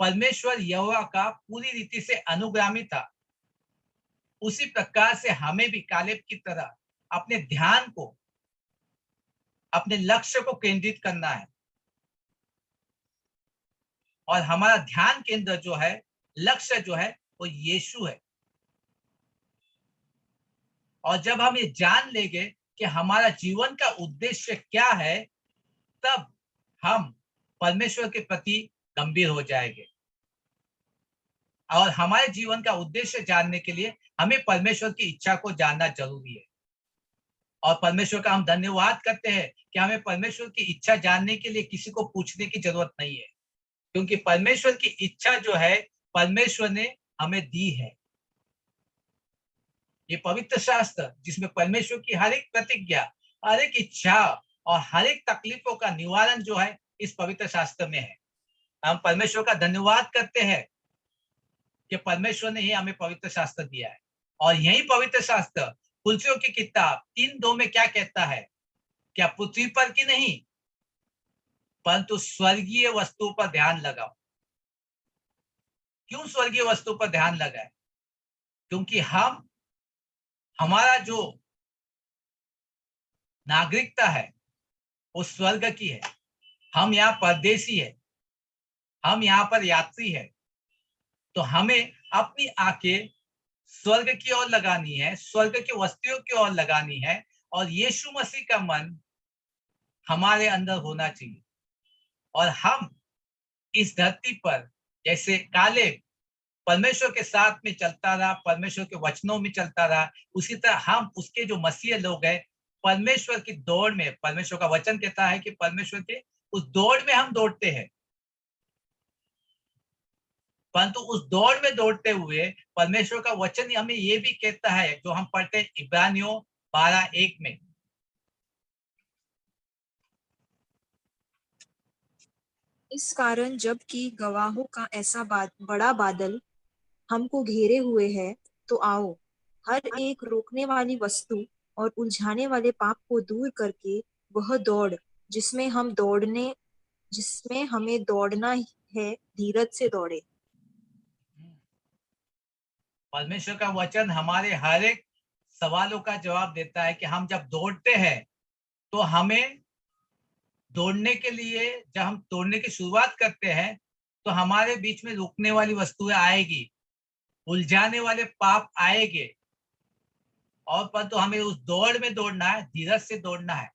परमेश्वर यहोवा का पूरी रीति से अनुगामी था, उसी प्रकार से हमें भी कालेब की तरह अपने ध्यान को, अपने लक्ष्य को केंद्रित करना है। और हमारा ध्यान केंद्र जो है, लक्ष्य जो है, वो यीशु है। और जब हम ये जान लेंगे कि हमारा जीवन का उद्देश्य क्या है, तब हम परमेश्वर के प्रति गंभीर हो जाएंगे। और हमारे जीवन का उद्देश्य जानने के लिए हमें परमेश्वर की इच्छा को जानना जरूरी है। और परमेश्वर का हम धन्यवाद करते हैं कि हमें परमेश्वर की इच्छा जानने के लिए किसी को पूछने की जरूरत नहीं है, क्योंकि परमेश्वर की इच्छा जो है परमेश्वर ने हमें दी है। ये पवित्र शास्त्र जिसमें परमेश्वर की हर एक प्रतिज्ञा, हर एक इच्छा और हर एक तकलीफों का निवारण जो है इस पवित्र शास्त्र में है। हम परमेश्वर का धन्यवाद करते हैं कि परमेश्वर ने ही हमें पवित्र शास्त्र दिया है। और यही पवित्र शास्त्र कुलसियों की किताब 3:2 में क्या कहता है? क्या पृथ्वी पर की नहीं, परंतु स्वर्गीय वस्तु पर ध्यान लगाओ। क्यों स्वर्गीय वस्तु पर ध्यान लगाए? क्योंकि हमारा जो नागरिकता है वो स्वर्ग की है। हम यहाँ परदेशी है, हम यहाँ पर यात्री है। तो हमें अपनी आंखें स्वर्ग की ओर लगानी है, स्वर्ग की वस्तुओं की ओर लगानी है, और यीशु मसीह का मन हमारे अंदर होना चाहिए। और हम इस धरती पर जैसे काले परमेश्वर के साथ में चलता रहा, परमेश्वर के वचनों में चलता रहा, उसी तरह हम उसके जो मसीह लोग हैं, परमेश्वर की दौड़ में, परमेश्वर का वचन कहता है कि परमेश्वर के उस दौड़ में हम दौड़ते हैं। परंतु उस दौड़ में दौड़ते हुए परमेश्वर का वचन हमें ये भी कहता है, जो हम पढ़ते हैं इब्रानियों 12:1 में, इस कारण जबकि गवाहों का ऐसा बड़ा बादल हमको घेरे हुए है, तो आओ हर एक रोकने वाली वस्तु और उलझाने वाले पाप को दूर करके वह दौड़ जिसमें हमें दौड़ना है, धीरज से दौड़े। परमेश्वर का वचन हमारे हर एक सवालों का जवाब देता है कि हम जब दौड़ते हैं तो हमें दौड़ने के लिए, जब हम दौड़ने की शुरुआत करते हैं तो हमारे बीच में रुकने वाली वस्तुएं आएगी, उलझाने वाले पाप आएंगे, और परंतु हमें उस दौड़ में दौड़ना है, धीरज से दौड़ना है।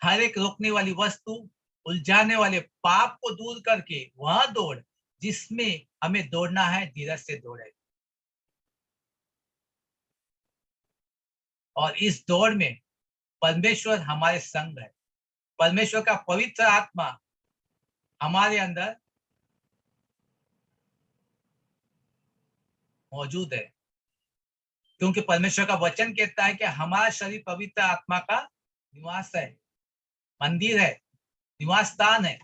हर एक रोकने वाली वस्तु, उलझाने वाले पाप को दूर करके वह दौड़ जिसमें हमें दौड़ना है, धीरज से दौड़े। और इस दौड़ में परमेश्वर हमारे संग है, परमेश्वर का पवित्र आत्मा हमारे अंदर मौजूद है, क्योंकि परमेश्वर का वचन कहता है कि हमारा शरीर पवित्र आत्मा का निवास है, मंदिर है, निवास स्थान है।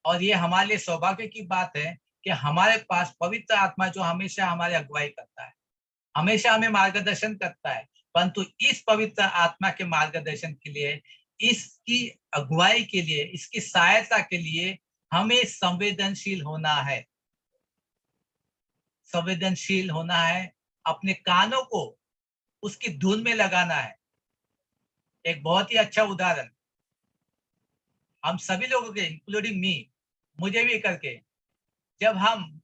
और ये हमारे लिए सौभाग्य की बात है कि हमारे पास पवित्र आत्मा जो हमेशा हमारी अगुवाई करता है, हमेशा हमें मार्गदर्शन करता है। परंतु इस पवित्र आत्मा के मार्गदर्शन के लिए, इसकी अगुवाई के लिए, इसकी सहायता के लिए हमें संवेदनशील होना है। संवेदनशील होना है, अपने कानों को उसकी धुन में लगाना है। एक बहुत ही अच्छा उदाहरण हम सभी लोगों के, इंक्लूडिंग मी, मुझे भी करके, जब हम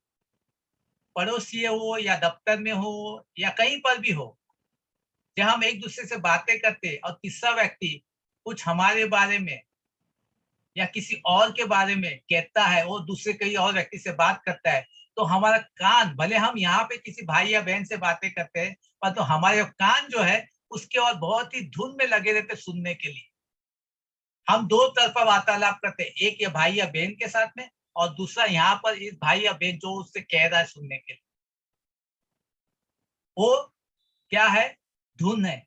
पड़ोसी हो या दफ्तर में हो या कहीं पर भी हो, जब हम एक दूसरे से बातें करते और तीसरा व्यक्ति कुछ हमारे बारे में या किसी और के बारे में कहता है, वो दूसरे कई और व्यक्ति से बात करता है, तो हमारा कान, भले हम यहाँ पे किसी भाई या बहन से बातें करते हैं, पर तो हमारे कान जो है उसके और बहुत ही धुन में लगे रहते सुनने के लिए। हम दो तरफा वार्तालाप करते हैं, एक ये भाई या बहन के साथ में, और दूसरा यहाँ पर इस भाई या बहन जो उससे कह रहा है सुनने के लिए। वो क्या है? धुन है,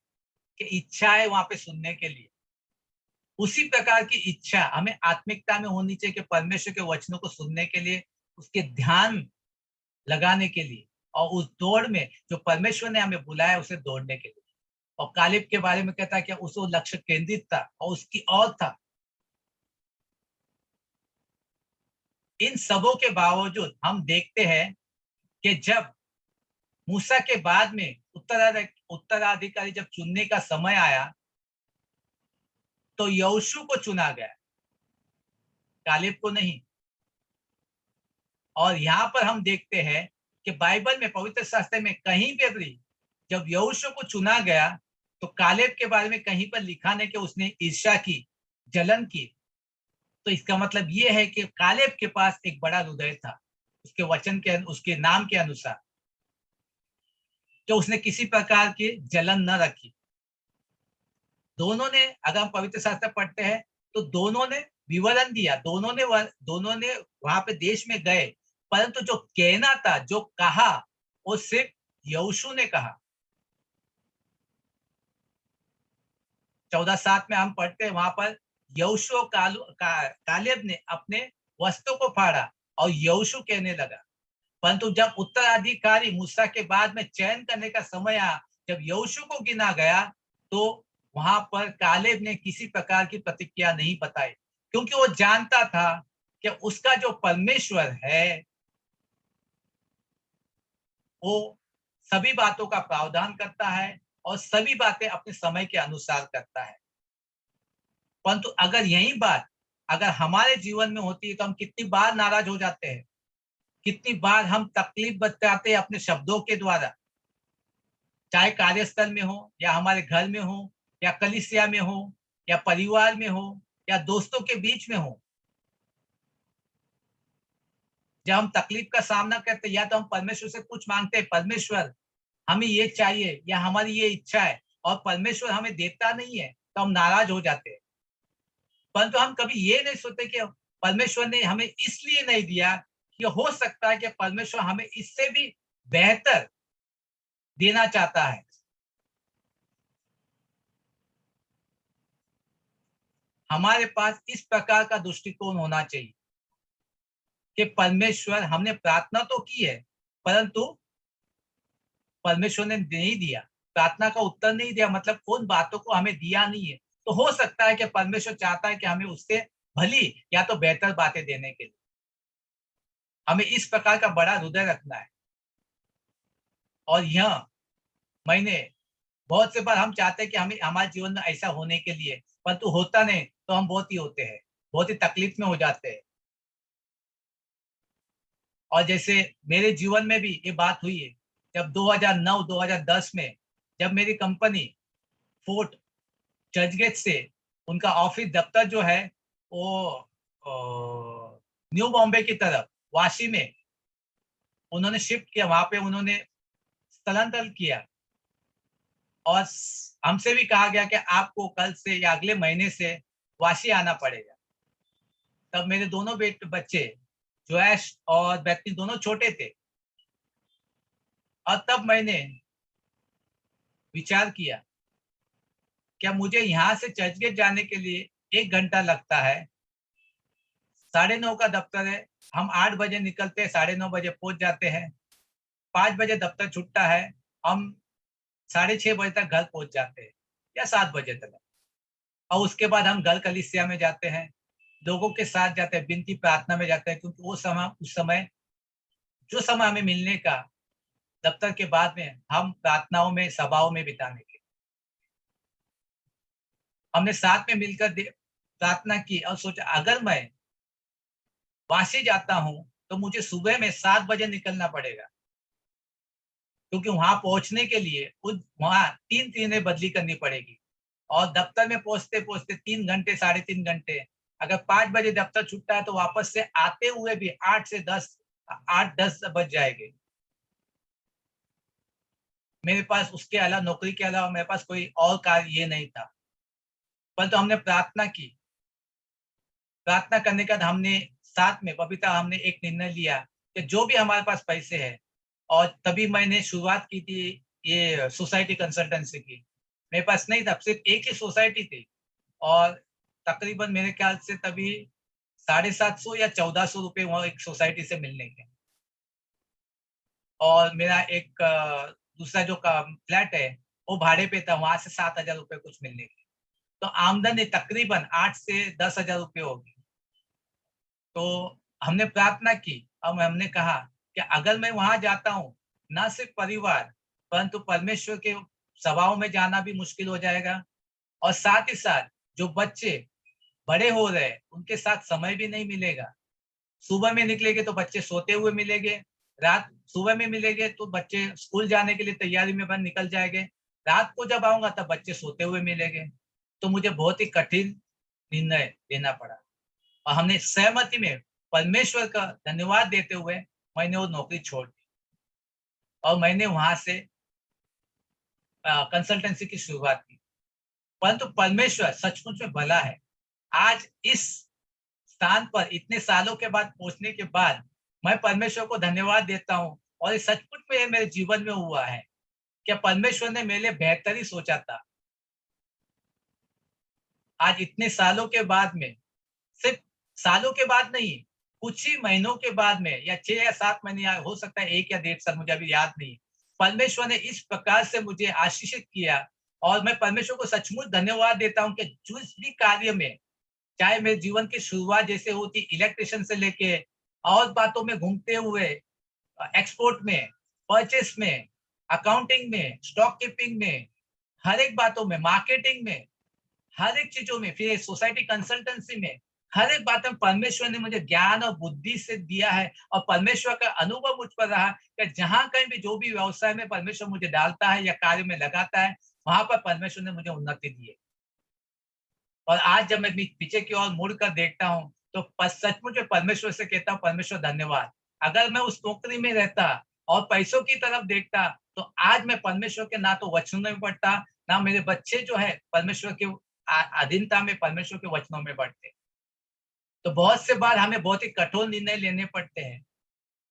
कि इच्छा है वहां पे सुनने के लिए। उसी प्रकार की इच्छा हमें आत्मिकता में होनी चाहिए कि परमेश्वर के वचनों को सुनने के लिए, उसके ध्यान लगाने के लिए, और उस दौड़ में जो परमेश्वर ने हमें बुलाया उसे दौड़ने के लिए। और कालिब के बारे में कहता है कि उसको लक्ष्य केंद्रित था और उसकी ओर था। इन सबों के बावजूद हम देखते हैं कि जब मूसा के बाद में उत्तराधिकारी जब चुनने का समय आया, तो यहोशू को चुना गया, कालिब को नहीं। और यहाँ पर हम देखते हैं कि बाइबल में, पवित्र शास्त्र में कहीं पे भी जब यहोशू को चुना गया तो कालेब के बारे में कहीं पर लिखा नहीं कि उसने ईर्ष्या की, जलन की। तो इसका मतलब ये है कि कालेब के पास एक बड़ा हृदय था, उसके वचन के, उसके नाम के अनुसार, जो उसने किसी प्रकार की जलन न रखी। दोनों ने, अगर हम पवित्र शास्त्र पढ़ते हैं तो दोनों ने विवरण दिया, दोनों ने वहां पे देश में गए, परंतु जो कहना था, जो कहा, वो सिर्फ यहोशू ने कहा। 14:7 में हम पढ़ते हैं, वहां पर यहोशू कालेब ने अपने वस्त्रों को फाड़ा और यहोशू कहने लगा। परंतु जब उत्तराधिकारी मूसा के बाद में चयन करने का समय आया, जब यहोशू को गिना गया, तो वहां पर कालेब ने किसी प्रकार की प्रतिक्रिया नहीं बताई, क्योंकि वो जानता था कि उसका जो परमेश्वर है वो सभी बातों का प्रावधान करता है और सभी बातें अपने समय के अनुसार करता है। परंतु अगर यही बात अगर हमारे जीवन में होती है तो हम कितनी बार नाराज हो जाते हैं, कितनी बार हम तकलीफ बताते हैं अपने शब्दों के द्वारा, चाहे कार्यस्थल में हो या हमारे घर में हो या कलीसिया में हो या परिवार में हो या दोस्तों के बीच में हो। जब हम तकलीफ का सामना करते हैं या तो हम परमेश्वर से कुछ मांगते हैं, परमेश्वर हमें ये चाहिए या हमारी ये इच्छा है, और परमेश्वर हमें देता नहीं है तो हम नाराज हो जाते हैं। परंतु हम कभी ये नहीं सोचते कि परमेश्वर ने हमें इसलिए नहीं दिया कि हो सकता है कि परमेश्वर हमें इससे भी बेहतर देना चाहता है। हमारे पास इस प्रकार का दृष्टिकोण होना चाहिए कि परमेश्वर, हमने प्रार्थना तो की है परंतु परमेश्वर ने नहीं दिया, प्रार्थना का उत्तर नहीं दिया, मतलब उन बातों को हमें दिया नहीं है। तो हो सकता है कि परमेश्वर चाहता है कि हमें उससे भली या तो बेहतर बातें देने के लिए। हमें इस प्रकार का बड़ा हृदय रखना है। और यह मैंने बहुत से बार हम चाहते हैं कि हमें हमारे जीवन में ऐसा होने के लिए, परंतु होता नहीं तो हम बहुत ही होते हैं, बहुत ही तकलीफ में हो जाते हैं। और जैसे मेरे जीवन में भी ये बात हुई है, जब 2009-2010 में जब मेरी कंपनी फोर्ट चर्चगेट से उनका ऑफिस दफ्तर जो है वो न्यू बॉम्बे की तरफ वाशी में उन्होंने शिफ्ट किया, वहां पे उन्होंने स्थलांतरित किया और हमसे भी कहा गया कि आपको कल से या अगले महीने से वाशी आना पड़ेगा। तब मेरे दोनों बच्चे जोएश और बैतनी दोनों छोटे थे, और तब मैंने विचार किया क्या मुझे यहाँ से चर्चगेट जाने के लिए 1 घंटा लगता है, 9:30 का दफ्तर है, हम 8 बजे निकलते हैं, 9:30 बजे पहुंच जाते हैं, 5 बजे दफ्तर छुट्टा है, हम 6:30 बजे तक घर पहुंच जाते हैं या 7 बजे तक। और उसके बाद हम घर कलीसिया में जाते हैं, लोगों के साथ जाते हैं, विनती प्रार्थना में जाते हैं, क्योंकि वो समय उस समय जो समय हमें मिलने का दफ्तर के बाद में हम प्रार्थनाओं में, सभाओं में बिताने के। हमने साथ में मिलकर प्रार्थना की और सोचा अगर मैं वाशी जाता हूं तो मुझे सुबह में 7 बजे निकलना पड़ेगा, क्योंकि वहां पहुंचने के लिए वहां 3 ट्रेनें बदली करनी पड़ेगी और दफ्तर में पहुंचते पहुंचते 3 घंटे, 3.5 घंटे। अगर 5 बजे दफ्तर छूटता है तो वापस से आते हुए भी 8-10 बज जाएंगे। मेरे पास उसके अलावा, नौकरी के अलावा मेरे पास कोई और कार्य ये नहीं था। परंतु हमने प्रार्थना की, प्रार्थना करने के बाद हमने साथ में हमने एक निर्णय लिया कि जो भी हमारे पास पैसे हैं, और तभी मैंने शुरुआत की थी ये सोसाइटी कंसल्टेंसी की। मेरे पास नहीं था, सिर्फ एक ही सोसाइटी थी और तकरीबन मेरे ख्याल से तभी 750 या 1400 रुपए वहाँ एक सोसाइटी से मिलने के। और मेरा एक दूसरा जो फ्लैट है वो भाड़े पे था, वहां से 7,000 रुपए कुछ मिलने के। तो आमदनी तकरीबन 8 से 10,000 रुपये होगी। तो हमने प्रार्थना की और हमने कहा कि अगर मैं वहां जाता हूँ, ना सिर्फ परिवार परंतु परमेश्वर के सभाओं में जाना भी मुश्किल हो जाएगा, और साथ ही साथ जो बच्चे बड़े हो रहे हैं उनके साथ समय भी नहीं मिलेगा। सुबह में निकलेंगे तो बच्चे सोते हुए मिलेंगे, रात सुबह में मिलेंगे तो बच्चे स्कूल जाने के लिए तैयारी में बन निकल जाएंगे, रात को जब आऊंगा तब बच्चे सोते हुए मिलेंगे। तो मुझे बहुत ही कठिन निर्णय लेना पड़ा और हमने सहमति में परमेश्वर का धन्यवाद देते हुए मैंने वो नौकरी छोड़ दी और मैंने वहां से कंसल्टेंसी की शुरुआत की। परंतु परमेश्वर सचमुच में भला है। आज इस स्थान पर इतने सालों के बाद पहुंचने के बाद मैं परमेश्वर को धन्यवाद देता हूं और ये सचमुच में ये मेरे जीवन में हुआ है। क्या परमेश्वर ने मेरे लिए बेहतर ही सोचा था। आज इतने सालों के बाद में, सिर्फ सालों के बाद नहीं, कुछ ही महीनों के बाद में, या 6 या 7 महीने, हो सकता है 1 या 1.5 साल, मुझे अभी याद नहीं, परमेश्वर ने इस प्रकार से मुझे आशीषित किया और मैं परमेश्वर को सचमुच धन्यवाद देता हूं कि जिस भी कार्य में, चाहे मेरे जीवन की शुरुआत जैसे होती इलेक्ट्रिशियन से लेके और बातों में घूमते हुए, एक्सपोर्ट में, परचेस में, अकाउंटिंग में, स्टॉक कीपिंग में, हर एक बातों में, मार्केटिंग में, हर एक चीजों में, फिर सोसाइटी कंसल्टेंसी में, हर एक बात में परमेश्वर ने मुझे ज्ञान और बुद्धि से दिया है और परमेश्वर का अनुभव मुझ पर रहा कि जहां कहीं भी जो भी व्यवसाय में परमेश्वर मुझे डालता है या कार्य में लगाता है, वहां पर परमेश्वर ने मुझे उन्नति दी है। और आज जब मैं पीछे की ओर मुड़ कर देखता हूँ तो सचमुच में परमेश्वर से कहता हूँ, परमेश्वर धन्यवाद। अगर मैं उस नौकरी में रहता और पैसों की तरफ देखता तो आज मैं परमेश्वर के ना तो वचनों में पढ़ता, ना मेरे बच्चे जो है परमेश्वर के अधीनता में, परमेश्वर के वचनों में बढ़ते। तो बहुत से बार हमें बहुत ही कठोर निर्णय लेने पड़ते हैं।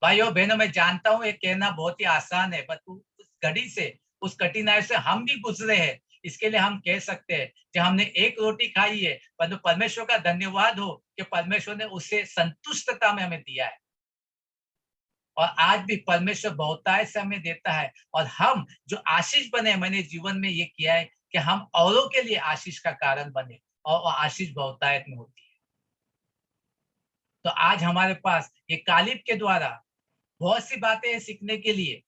भाइयों बहनों, मैं जानता हूँ ये कहना बहुत ही आसान है, पर उस घड़ी से, उस कठिनाई से हम भी गुजरे हैं। इसके लिए हम कह सकते हैं कि हमने एक रोटी खाई है, परंतु परमेश्वर का धन्यवाद हो कि परमेश्वर ने उसे संतुष्टता में हमें दिया है। और आज भी परमेश्वर बहुतायत से हमें देता है और हम जो आशीष बने, मैंने जीवन में ये किया है कि हम औरों के लिए आशीष का कारण बने और आशीष बहुतायत में होती है। तो आज हमारे पास ये कालिब के द्वारा बहुत सी बातें हैं सीखने के लिए।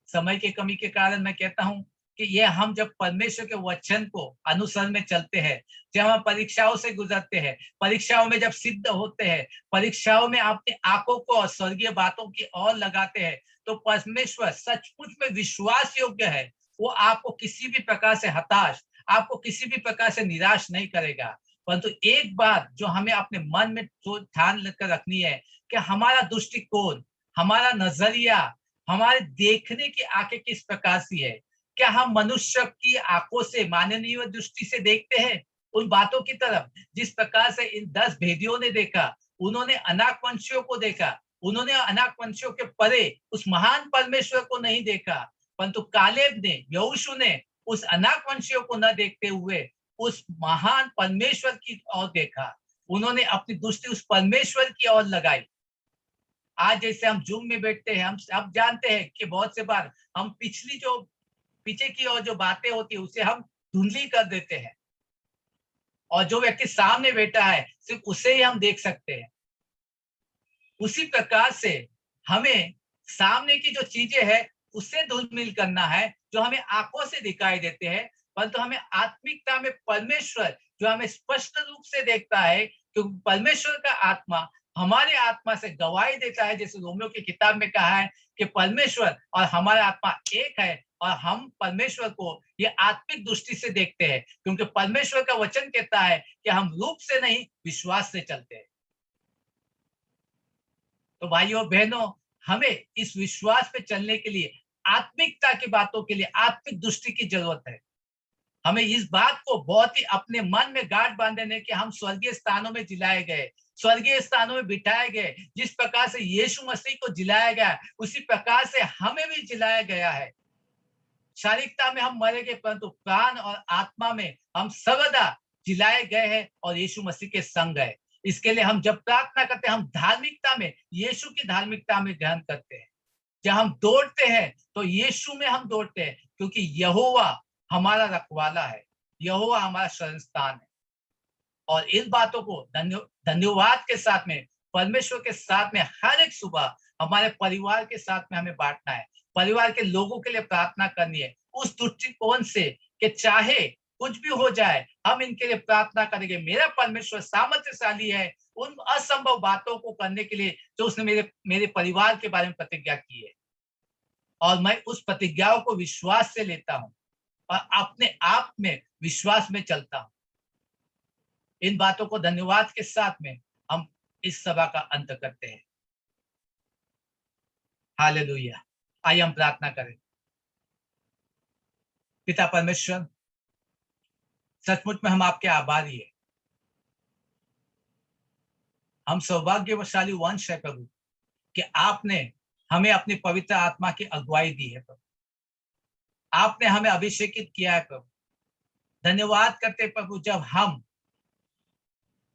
समय की कमी के कारण मैं कहता हूं कि ये हम जब परमेश्वर के वचन को अनुसरण में चलते हैं, जब हम परीक्षाओं से गुजरते हैं, परीक्षाओं में जब सिद्ध होते हैं, परीक्षाओं में अपनी आंखों को और स्वर्गीय बातों की ओर लगाते हैं, तो परमेश्वर सचमुच में विश्वास योग्य है। वो आपको किसी भी प्रकार से हताश, आपको किसी भी प्रकार से निराश नहीं करेगा। परंतु एक बात जो हमें अपने मन में जो ध्यान लेकर रखनी है कि हमारा दृष्टिकोण, हमारा नजरिया, हमारे देखने की आंखें किस प्रकार से है। क्या हम मनुष्य की आंखों से, मानवीय दृष्टि से देखते हैं उन बातों की तरफ जिस प्रकार से इन 10 भेदियों ने देखा। उन्होंने अनाक वंशियों को देखा, उन्होंने अनाक वंशियों के परे उस महान परमेश्वर को नहीं देखा, परंतु कालेब ने, यहोशू ने उस अनाक वंशियों को न देखते हुए उस महान परमेश्वर की ओर देखा। उन्होंने अपनी दृष्टि उस परमेश्वर की ओर लगाई। आज जैसे हम जूम में बैठते हैं, हम सब जानते हैं कि बहुत से बार हम पीछे की ओर जो बातें होती है उसे हम धुंधली कर देते हैं और जो व्यक्ति सामने बैठा है सिर्फ उसे ही हम देख सकते हैं। उसी प्रकार से हमें सामने की जो चीजें हैं उससे धुलमिल करना है जो हमें आंखों से दिखाई देते हैं, परंतु हमें आत्मिकता में परमेश्वर जो हमें स्पष्ट रूप से देखता है, क्योंकि परमेश्वर का आत्मा हमारे आत्मा से गवाही देता है। जैसे रोमियो की किताब में कहा है कि परमेश्वर और हमारा आत्मा एक है और हम परमेश्वर को ये आत्मिक दृष्टि से देखते हैं, क्योंकि परमेश्वर का वचन कहता है कि हम रूप से नहीं विश्वास से चलते हैं। तो भाइयों बहनों, हमें इस विश्वास पे चलने के लिए, आत्मिकता की बातों के लिए आत्मिक दृष्टि की जरूरत है। हमें इस बात को बहुत ही अपने मन में गांठ बांधने कि हम स्वर्गीय स्थानों में जिलाए गए, स्वर्गीय स्थानों में बिठाए गए। जिस प्रकार से यीशु मसीह को जिलाया गया उसी प्रकार से हमें भी जिलाया गया है। शारीरिकता में हम मरे गए, परंतु प्राण और आत्मा में हम सर्वदा जिलाए गए हैं और यीशु मसीह के संग है। इसके लिए हम जब प्रार्थना करते हैं, हम धार्मिकता में, यीशु की धार्मिकता में ग्रहण करते हैं। जब हम दौड़ते हैं तो यीशु में हम दौड़ते हैं, क्योंकि यहोवा हमारा रखवाला है, यहोवा हमारा शरण स्थान है। और इन बातों को धन्यवाद के साथ में, परमेश्वर के साथ में हर एक सुबह हमारे परिवार के साथ में हमें बांटना है, परिवार के लोगों के लिए प्रार्थना करनी है उस दृष्टिकोण से कि चाहे कुछ भी हो जाए हम इनके लिए प्रार्थना करेंगे। मेरा परमेश्वर सामर्थ्यशाली है उन असंभव बातों को करने के लिए जो उसने मेरे परिवार के बारे में प्रतिज्ञा की है, और मैं उस प्रतिज्ञाओं को विश्वास से लेता हूं और अपने आप में विश्वास में चलता हूं। इन बातों को धन्यवाद के साथ में हम इस सभा का अंत करते हैं। हालेलुया। आइए हम प्रार्थना करें। पिता परमेश्वर, सचमुच में हम आपके आभारी हैं। हम सौभाग्यशाली वंश है प्रभु कि आपने हमें अपनी पवित्र आत्मा की अगुवाई दी है प्रभु। आपने हमें अभिषेकित किया है प्रभु। धन्यवाद करते प्रभु जब हम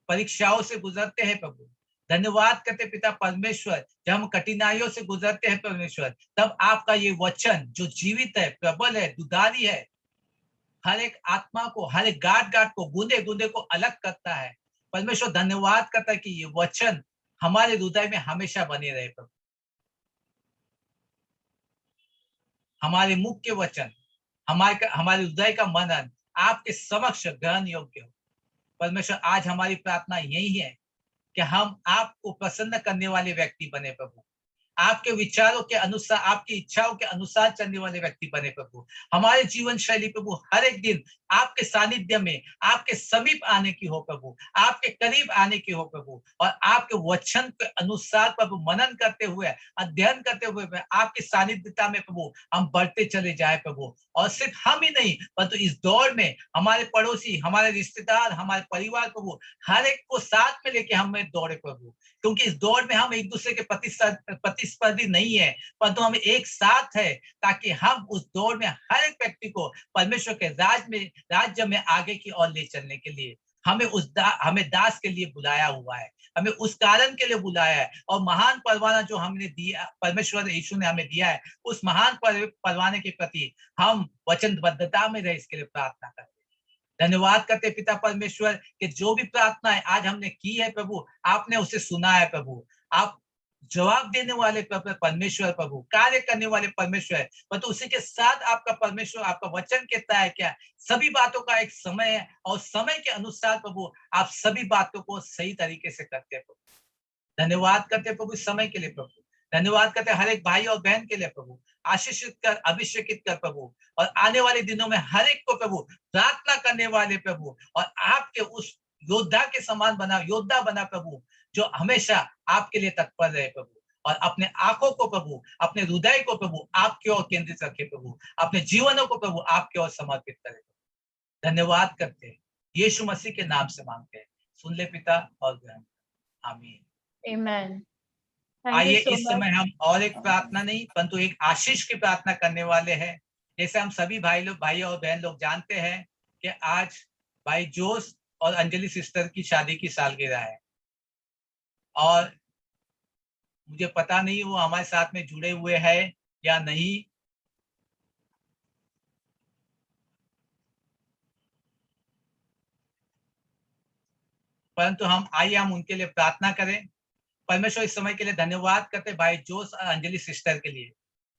परीक्षाओं से गुजरते हैं प्रभु। धन्यवाद करते पिता परमेश्वर जब हम कठिनाइयों से गुजरते हैं परमेश्वर, तब आपका ये वचन जो जीवित है, प्रबल है, दुधारी है, हर एक आत्मा को, हर एक गांठ गांठ को, गूंदे गूंदे को अलग करता है। परमेश्वर धन्यवाद करता है कि ये वचन हमारे हृदय में हमेशा बने रहे प्रभु। हमारे मुख के वचन, हमारे हृदय का मनन आपके समक्ष ग्रहण योग्य हो। परमेश्वर, आज हमारी प्रार्थना यही है कि हम आपको प्रसन्न करने वाले व्यक्ति बने प्रभु। आपके विचारों के अनुसार, आपकी इच्छाओं के अनुसार चलने वाले व्यक्ति बने प्रभु। हमारे जीवन शैली प्रभु हर एक दिन आपके सानिध्य में, आपके समीप आने की हो प्रभु, आपके करीब आने की हो प्रभु, और आपके वचन के अनुसार प्रभु मनन करते हुए, अध्ययन करते हुए आपकी सानिध्यता में प्रभु हम बढ़ते चले जाए प्रभु। और सिर्फ हम ही नहीं, परंतु इस दौड़ में हमारे पड़ोसी, हमारे रिश्तेदार, हमारे परिवार प्रभु हर एक को साथ में लेके हमें दौड़े प्रभु। क्योंकि इस दौड़ में हम एक दूसरे के प्रतिस्पर्धी नहीं है, परंतु हम एक साथ है, ताकि हम उस दौड़ में हर एक व्यक्ति को परमेश्वर के राज्य में आगे की ओर ले चलने के लिए हमें दास के लिए बुलाया हुआ है, हमें उस कारण के लिए बुलाया है। और महान परवाना जो हमने दिया, परमेश्वर यीशु ने हमें दिया है, उस महान परवाने के प्रति हम वचनबद्धता में रहे, इसके लिए प्रार्थना करते हैं। धन्यवाद करते पिता परमेश्वर कि जो भी प्रार्थना है आज हमने की है प्रभु, आपने उसे सुना है प्रभु। आप जवाब देने वाले परमेश्वर प्रभु, कार्य करने वाले परमेश्वर है, परंतु उसी के साथ आपका परमेश्वर, आपका वचन कहता है क्या, सभी बातों का एक समय है, और समय के अनुसार प्रभु आप सभी बातों को सही तरीके से करते हैं प्रभु। धन्यवाद करते प्रभु इस समय के लिए प्रभु। धन्यवाद करते हर एक भाई और बहन के लिए प्रभु। आशीषित कर, अभिषेकित कर प्रभु, और आने वाले दिनों में हर एक को प्रभु प्रार्थना करने वाले प्रभु, और आपके उस योद्धा के समान बना, योद्धा बना प्रभु, जो हमेशा आपके लिए तत्पर रहे प्रभु, और अपने आंखों को प्रभु, अपने हृदय को प्रभु आपकी ओर केंद्रित रखे प्रभु, अपने जीवनों को प्रभु आपकी ओर समर्पित करे। धन्यवाद करते हैं, यीशु मसीह के नाम से मांगते हैं, सुन ले पिता और ग्रहण। आमीन। Amen. आइए इस समय हम और एक प्रार्थना नहीं, परंतु एक आशीष की प्रार्थना करने वाले हैं। जैसे हम सभी भाई और बहन लोग जानते हैं कि आज भाई जोश और अंजलि सिस्टर की शादी की सालगिरह है, और मुझे पता नहीं वो हमारे साथ में जुड़े हुए हैं या नहीं। परंतु आइए हम उनके लिए प्रार्थना करें। परमेश्वर इस समय के लिए धन्यवाद करते भाई जोश और अंजलि सिस्टर के लिए।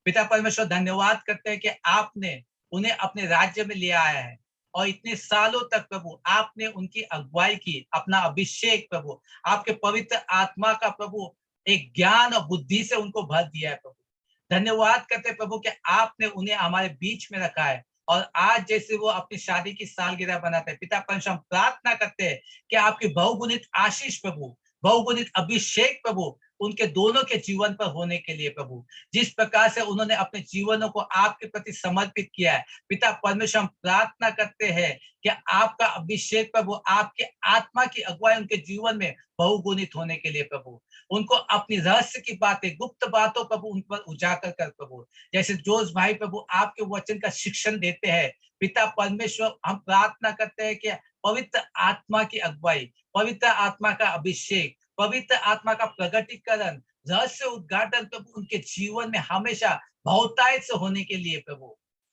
पिता परमेश्वर धन्यवाद करते हैं कि आपने उन्हें अपने राज्य में ले आया है, और इतने सालों तक प्रभु आपने उनकी अगुवाई की, अपना अभिषेक प्रभु, आपके पवित्र आत्मा का प्रभु एक ज्ञान और बुद्धि से उनको भर दिया है प्रभु। धन्यवाद करते प्रभु कि आपने उन्हें हमारे बीच में रखा है, और आज जैसे वो अपनी शादी की सालगिरह बनाते हैं, पिता परमेश्वर हम प्रार्थना करते हैं कि आपकी बहुगुणित आशीष प्रभु, बहुगुणित अभिषेक प्रभु उनके दोनों के जीवन पर होने के लिए प्रभु। जिस प्रकार से उन्होंने अपने जीवनों को आपके प्रति समर्पित किया है, पिता परमेश्वर हम प्रार्थना करते हैं कि आपका अभिषेक प्रभु, आपके आत्मा की अगुवाई उनके जीवन में बहुगुणित होने के लिए प्रभु, उनको अपनी रहस्य की बातें, गुप्त बातों प्रभु उन पर उजागर कर प्रभु। जैसे जोश भाई प्रभु आपके वचन का शिक्षण देते हैं, पिता परमेश्वर हम प्रार्थना करते हैं कि पवित्र आत्मा की अगुवाई, पवित्र आत्मा का अभिषेक, पवित्र आत्मा का प्रगटीकरण, रहस्य उद्घाटन प्रभु उनके जीवन में हमेशा बहुतायत से होने के लिए प्रभु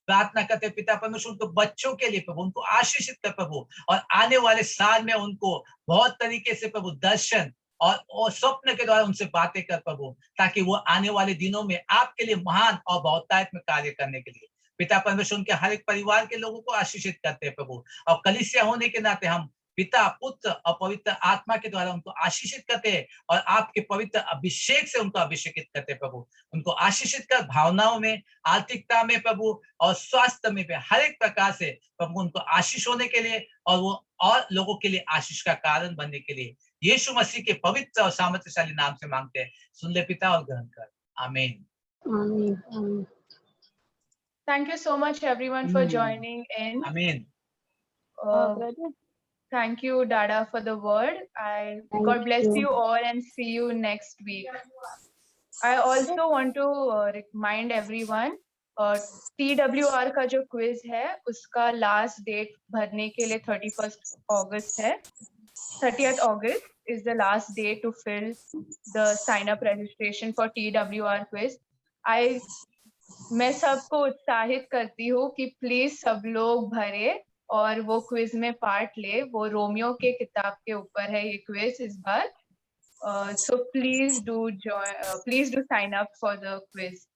प्रार्थना करते पिता परमेश्वर। उनको बच्चों के लिए प्रभु उनको आशीषित कर प्रभु, और आने वाले साल में उनको बहुत तरीके से प्रभु दर्शन और स्वप्न के द्वारा उनसे बातें कर प्रभु, ताकि वो आने वाले दिनों में आपके लिए महान और बहुतायत में कार्य करने के लिए पिता परमेश्वर उनके हर एक परिवार के लोगों को आशीषित करते हैं प्रभु। और कलीसिया होने के नाते हम पिता, पुत्र और पवित्र आत्मा के द्वारा उनको आशीषित करते हैं और आपके पवित्र अभिषेक से उनको अभिषेकित करते हैं प्रभु। उनको आशीषित कर भावनाओं में, आर्थिकता में प्रभु और स्वास्थ्य में हर एक प्रकार से प्रभु उनको आशीष होने के लिए और वो और लोगों के लिए आशीष का कारण बनने के लिए यीशु मसीह के पवित्र और सामर्थ्यशाली नाम से मांगते हैं। सुन ले पिता और ग्रहण कर। आमीन। Thank you so much everyone for joining in. आमीन। Thank you, Dada, for the word. God bless you all and see you next week. I also want to remind everyone, TWR का जो quiz है उसका last date भरने के लिए 31st August है। 30th August is the last day to fill the sign up registration for TWR quiz. मैं सबको उत्साहित करती हूँ कि प्लीज सब लोग भरे और वो क्विज में पार्ट ले। वो रोमियो के किताब के ऊपर है ये क्विज इस बार। So please do sign up for the quiz.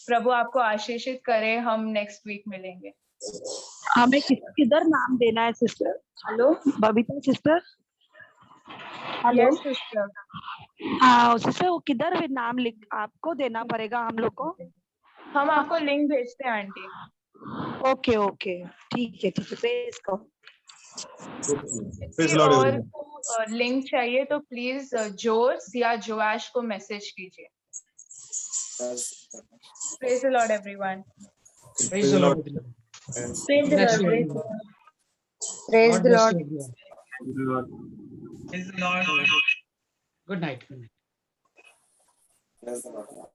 प्रभु आपको आशीषित करे। हम नेक्स्ट वीक मिलेंगे। हमें किधर नाम देना है sister? Hello Babita sister. Hello Yes, sister. हाँ सिस्टर, वो किधर भी नाम लिख आपको देना पड़ेगा हम लोग को? हम आपको लिंक भेजते हैं आंटी। ओके ओके ठीक है प्रेज गॉड। किसी और को लिंक चाहिए तो प्लीज जोर्स या जोआश को मैसेज कीजिए। Praise the Lord everyone. Praise the Lord. Praise the Bless Lord. you, everyone. Praise God the bless Lord. you, everyone. Praise the Lord. Good night. Good night. Praise the Lord.